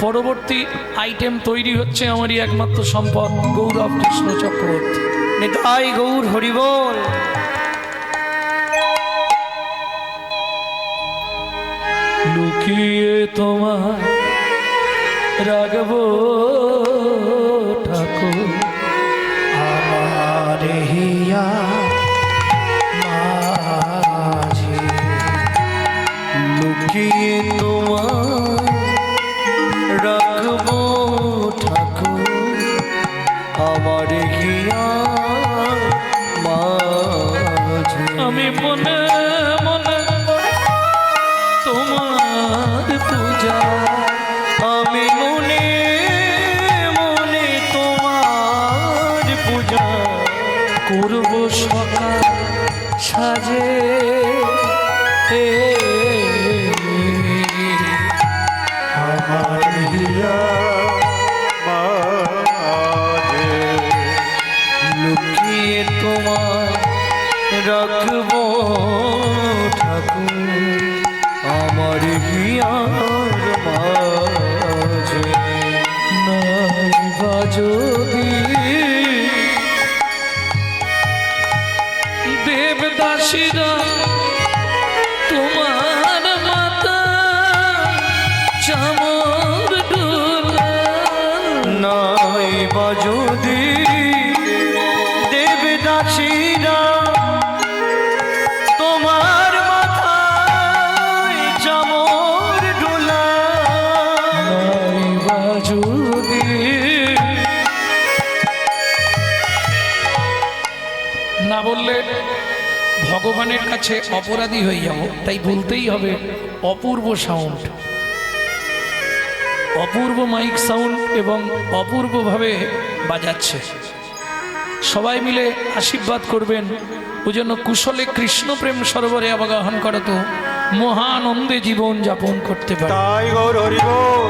পরবর্তী আইটেম তৈরি হচ্ছে আমারই একমাত্র সম্পদ গৌরব কৃষ্ণ চক্রবর্তী। নিতাই গৌর হরিবোল। লুকিয়ে তোমার রাখবো ঠাকুর আমার হিয়া মাঝে, লুকিয়ে তোমার রাখবো ঠাকুর আমার হিয়া মাঝে। আমি মনে মনে তোমার পূজা, আমি মনে মনে তোমার পূজা করব সকাল সাজে। আমার রাখবো ঠাকুর আমার হিয়ার মাঝে। নাই বা যদি দেবদাসীরা তোমার মাতা চামর ডোলা, নাই বা যদি দেবদাসীরা তোমার মাথায় চামর ডোলা, নাই বা যদি না বললে ভগবানের কাছে অপরাধী হয়ে যাব, তাই বলতেই হবে অপূর্ব সাউন্ড, অপূর্ব মাইক সাউন্ড এবং অপূর্বভাবে বাজাচ্ছে। সবাই মিলে আশীর্বাদ করবেন, ওই জন্য কুশলে কৃষ্ণ প্রেম সরোবরে অবগাহন করো তো মহানন্দে জীবন যাপন করতে পারে। তাই গৌর হরি বল।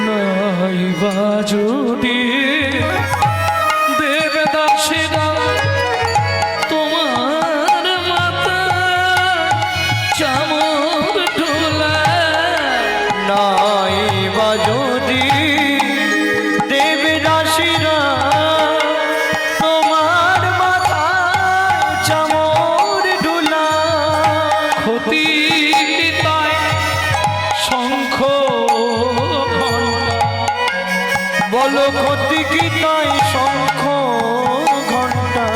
নাই বা যদি দেবদাসীরা তোমার মাতা চামর ডোলা, নাই বা যদি দেবদাসীরা তোমার মাথায় চামর ডোলা, ক্ষতি তাই শঙ্খ ঘণ্টা, বলো ক্ষতি কি তাই শঙ্খ ঘণ্টা,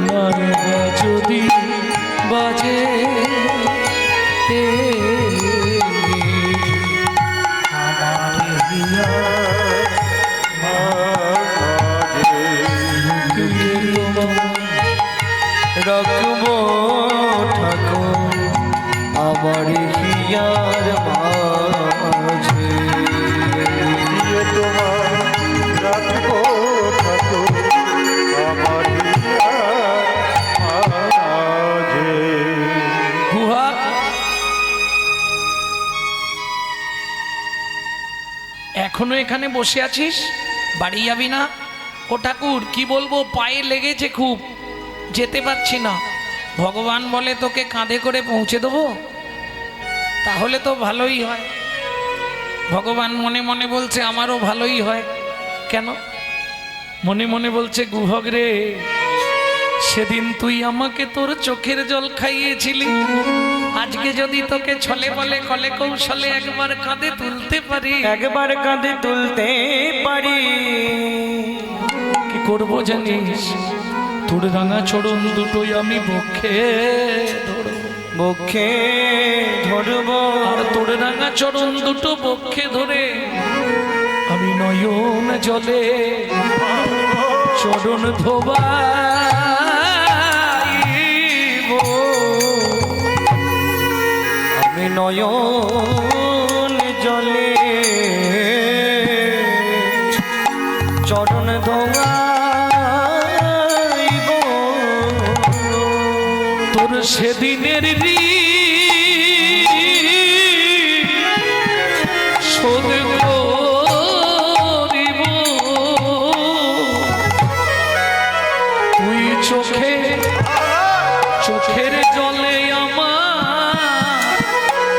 নাই বা যদি বাজে আমার হিয়া রাখবো ঠাকুর আমার হিয়ার মাঝে। দিয়ে তোমার রাখবো ঠাকুর আমার হিয়ার মাঝে। গুহা এখনো এখানে বসে আছিস, বাড়ি যাবি না? ও ঠাকুর কি বলবো, পায়ে লেগেছে খুব, যেতে পারছি না। ভগবান বলে তোকে কাঁধে করে পৌঁছে দেবো, তাহলে তো ভালোই হয়। ভগবান মনে মনে বলছে আমারও ভালোই হয়। কেন? মনে মনে বলছে গুহক রে, সেদিন তুই আমাকে তোর চোখের জল খাইয়েছিলি, আজকে যদি তোকে ছলে বলে কলে কৌশলে একবার কাঁধে তুলতে পারি, একবার কাঁধে তুলতে পারি, কি করব জানিস? তোর রাঙা চরণ দুটোই আমি বক্ষে ধরব, বক্ষে ধরব, আর তোর রাঙা চরণ দুটো বক্ষে ধরে আমি নয়ন জলে চরণ ধোবাইব। আমি নয়ন জলে চরণ ধোয়াইব, তোর সেদিনের শোধ করিব, তুই চোখের জলে আমার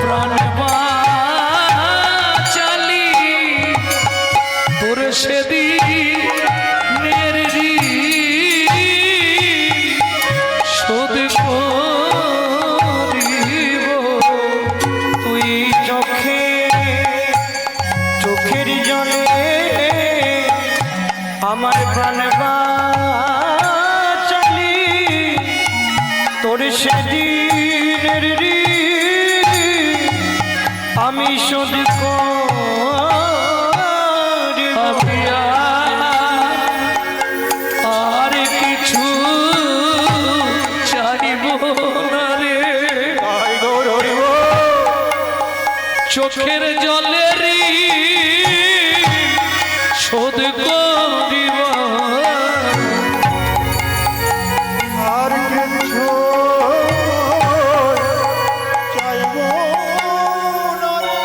প্রাণ বাঁচালি, তোর সেদিনের শোধ করিব, তুই চোখের জলে আমার প্রাণ বাঁচালি, তোর সেদিনের আমি শোধ করিব। আমি আর কিছু চাইব না রে, তাই গৌর হরি বল। চোখের জলের শোধ করিব, আর কিছু চাইব না রে।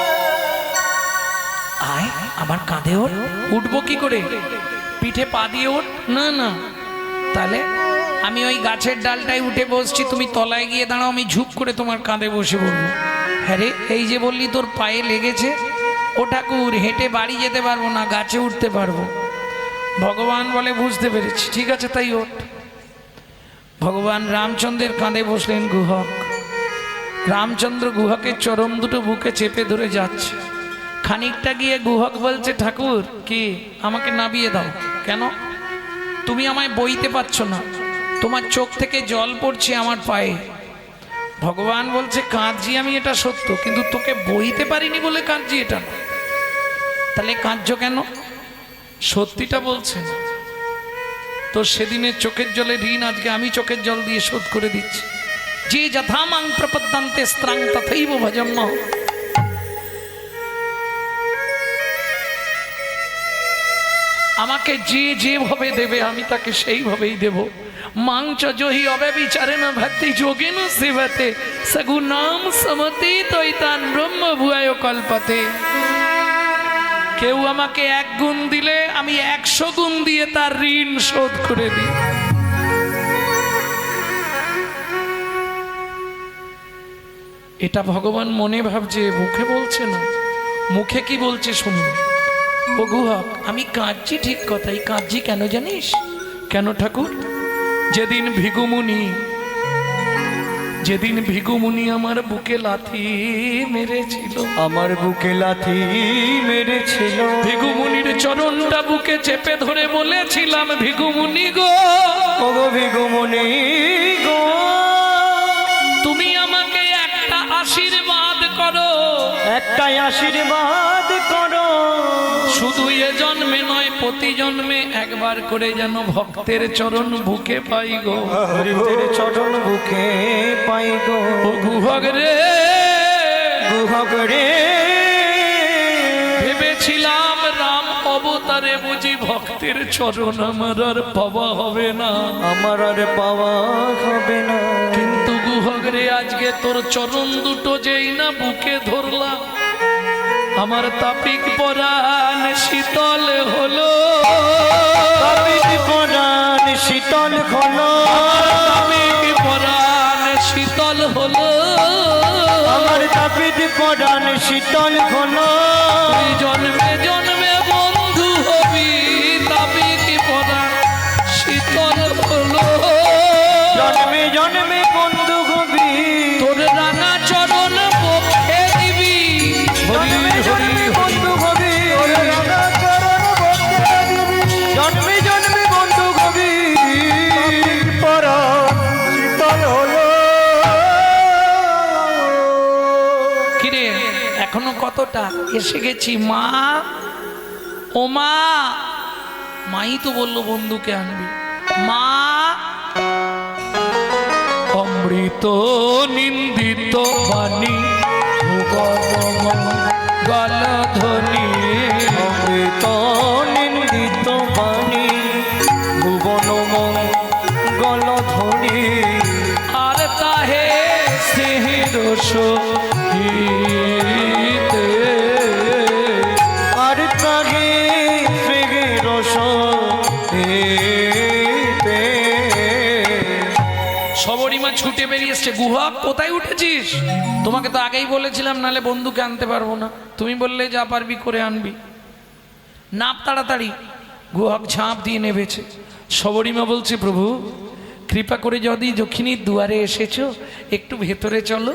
আয় আমার কাঁধে ওঠ। উঠবো কি করে? পিঠে পা দিয়ে ওঠ। না না, তাহলে আমি ওই গাছের ডালটায় উঠে বসছি, তুমি তলায় গিয়ে দাঁড়াও, আমি ঝুপ করে তোমার কাঁধে বসে বলবো, হ্যাঁ রে এই যে বললি তোর পায়ে লেগেছে, ও ঠাকুর হেঁটে বাড়ি যেতে পারবো না, গাছে উঠতে পারবো। ভগবান বলে বুঝতে পেরেছি, ঠিক আছে তাই ওঠ। ভগবান রামচন্দ্রের কাঁধে বসলেন গুহক। রামচন্দ্র গুহকের চরম দুটো বুকে চেপে ধরে যাচ্ছে। খানিকটা গিয়ে গুহক বলছে, ঠাকুর কি আমাকে নামিয়ে দাও। কেন? তুমি আমায় বইতে পারছো না, তোমার চোখ থেকে জল পড়ছে আমার পায়ে। ভগবান বলছে, কাঁদছি আমি, এটা সত্য, কিন্তু তোকে বইতে পারিনি বলে কাঁদছি এটা না। তাহলে কাঁদছো কেন? সত্যিটা বলছেন। তো সেদিনের চোখের জলের ঋণ আজকে আমি চোখের জল দিয়ে শোধ করে দিচ্ছি। যে যথা মাং প্রপদ্যন্তে স্ত্রাং তথৈব ভজম্য। আমাকে যে যেভাবে দেবে আমি তাকে সেইভাবেই দেব। মাংচ জহি অব্যবিচারে না ভক্তি যোগেন সেবতে সগুনাম সমতি তৈতান ব্রহ্ম ভুয়ায় কল্পতে। কেউ আমাকে 1 গুণ দিলে আমি 100 গুণ দিয়ে তার ঋণ শোধ করে দিই। এটা ভগবান মনে ভাবছে, মুখে বলছে না। মুখে কি বলছে শুনুন। ও গুহক, আমি কাঁদছি ঠিক কথাই, কাঁদছি কেন জানিস? কেন ঠাকুর? যেদিন ভিগুমুনি আমার বুকে লাথি মেরেছিল, আমার বুকে লাথি মেরেছিল, ভিগুমুনির চরণটা বুকে চেপে ধরে বলেছিলাম, ভিগুমুনি গো, ওগো ভিগুমুনি গো, তুমি আমাকে একটা আশীর্বাদ করো, একটাই আশীর্বাদ করো, শুধু এ জন্মে নয় প্রতি জন্মে একবার করে যেন ভক্তের চরণ বুকে পাই গো। হরিতের চরণ বুকে পাই গো। ও গুহক রে, গুহক রে, ভেবেছিলাম রাম অবতারে বুঝি ভক্তের চরণ আমার আর পাওয়া হবে না, আমার আর পাওয়া হবে না। কিন্তু গুহক রে আজকে তোর চরণ দুটো যেই না বুকে ধরলাম, আমার তাপিক পরাণ শীতল হলো, তাপিক পরাণ শীতল হলো, তাপিক পরাণ শীতল হলো, আমার তাপিক পরাণ শীতল হলো। তুই জন্মে জন্মে বন্ধু হবি, তাপিক পরাণ শীতল হলো, জন্মে জন্মে বন্ধু হবি, তোর রাঙা চরণ পক্ষে দিবি। জন্মে জন্মে বন্ধু হবি, জন্মে জন্মে বন্ধু হবি, পরাণ শীতল হলো। কিরে এখনো কতটা? এসে গেছি মা। ও মা, মাই তো বললো বন্ধুকে আনবি। মা, অমৃত নিন্দিত বাণী গলধ্বনি, অমৃত নিন্দিত বাণী ভুবন মঙ্গল ধ্বনি, আর তাহে সেহরস হিতে, আর তাহে রস হেতে। সবরিমা ছুটে বেরিয়ে এসছে। গুহক কোথায় উঠেছিস? তোমাকে তো আগেই বলেছিলাম নালে বন্ধুকে আনতে পারবো না, তুমি বললে যা পারবি করে আনবি। নাপ তাড়াতাড়ি। গুহক ঝাঁপ দিয়ে নেবেছে। সবরিমা বলছে, প্রভু কৃপা করে যদি দক্ষিণীর দুয়ারে এসেছো একটু ভেতরে চলো,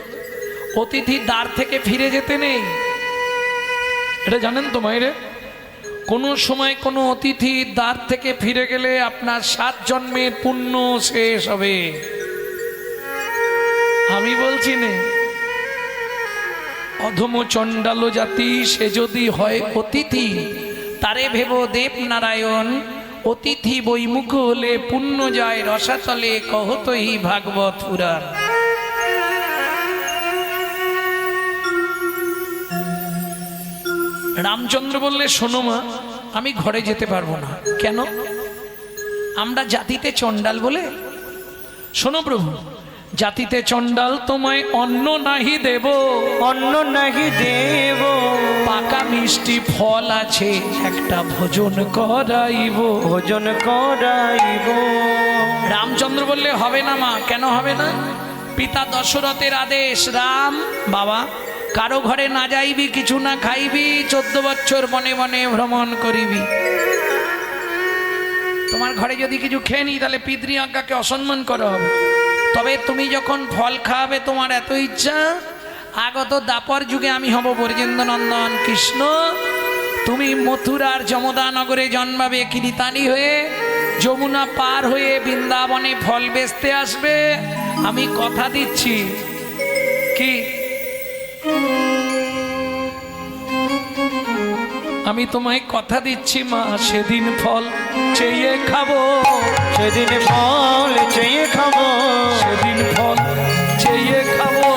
অতিথি দ্বার থেকে ফিরে যেতে নেই। এটা জানেন তো মায়েরে? কোনো সময় কোনো অতিথি দ্বার থেকে ফিরে গেলে আপনার 7 জন্মের পুণ্য শেষ হবে। আমি বলছি নে, অধম চণ্ডাল জাতি সে যদি হয় অতিথি, তারে ভেব দেব নারায়ণ, অতিথি বৈমুখ হলে পুণ্য যায় রসাতলে, কহতই ভাগবত পুরাণ। রামচন্দ্র বললে, শোনো মা, আমি ঘরে যেতে পারবো না। কেন? আমরা জাতিতে চণ্ডাল বলে। শোনো প্রভু, জাতিতে চণ্ডাল তোমায় অন্ন নাহি দেব, অন্ন নাহি দেব, পাকা মিষ্টি ফল আছে, একটা ভোজন করাইব। ভোজন করাইব। রামচন্দ্র বললে হবে না মা। কেন হবে না? পিতা দশরথের আদেশ, রাম বাবা কারো ঘরে না যাইবি, কিছু না খাইবি, 14 বছর বনে বনে ভ্রমণ করিবি। তোমার ঘরে যদি কিছু খেয়ে নি তাহলে পিতৃ আজ্ঞাকে অসম্মান করা হবে। তবে তুমি যখন ফল খাওয়াবে, তোমার এত ইচ্ছা, আগত দাপর যুগে আমি হব ব্রজেন্দ্র নন্দন কৃষ্ণ, তুমি মথুরার যমদা নগরে জন্মাবে, কিরিতানি হয়ে যমুনা পার হয়ে বৃন্দাবনে ফল বেচতে আসবে। আমি কথা দিচ্ছি। কি? আমি তোমায় কথা দিচ্ছি মা, সেদিন ফল চেয়ে খাবো, সেদিন ফল চেয়ে খাবো, সেদিন ফল চেয়ে খাবো,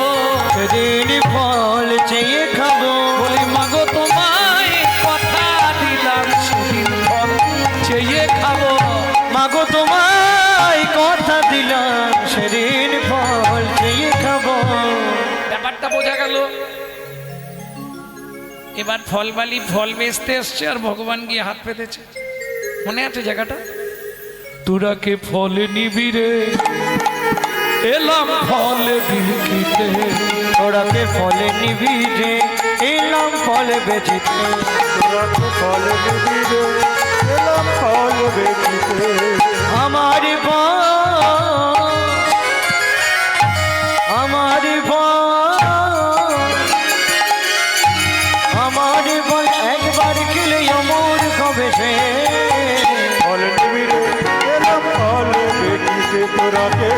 সেদিন ফল চেয়ে খাবো। বলি মাগো তোমায় কথা দিলাম, সেদিন ফল চেয়ে খাবো। মাগো তোমায় কথা দিলাম, সেদিন ফল চেয়ে খাবো। ব্যাপারটা বোঝা গেল? এবার ফল বালি ফল বেচতে এসছে আর ভগবান গিয়ে হাত পেতেছে। মনে আছে জায়গাটা? তোরা কে ফল নিবি রে, এলাম ফল বিকিতে। তোরাকে ফলে নিবি রে, এলাম ফল বেচিতে। তোরাকে ফল নিবি রে, এলাম ফল বেচিতে। আমার আমার আমার বল একবার খেলে অমর কবে সে। ফল নিবি রে, এলাম ফল বেচিতে। তোরাকে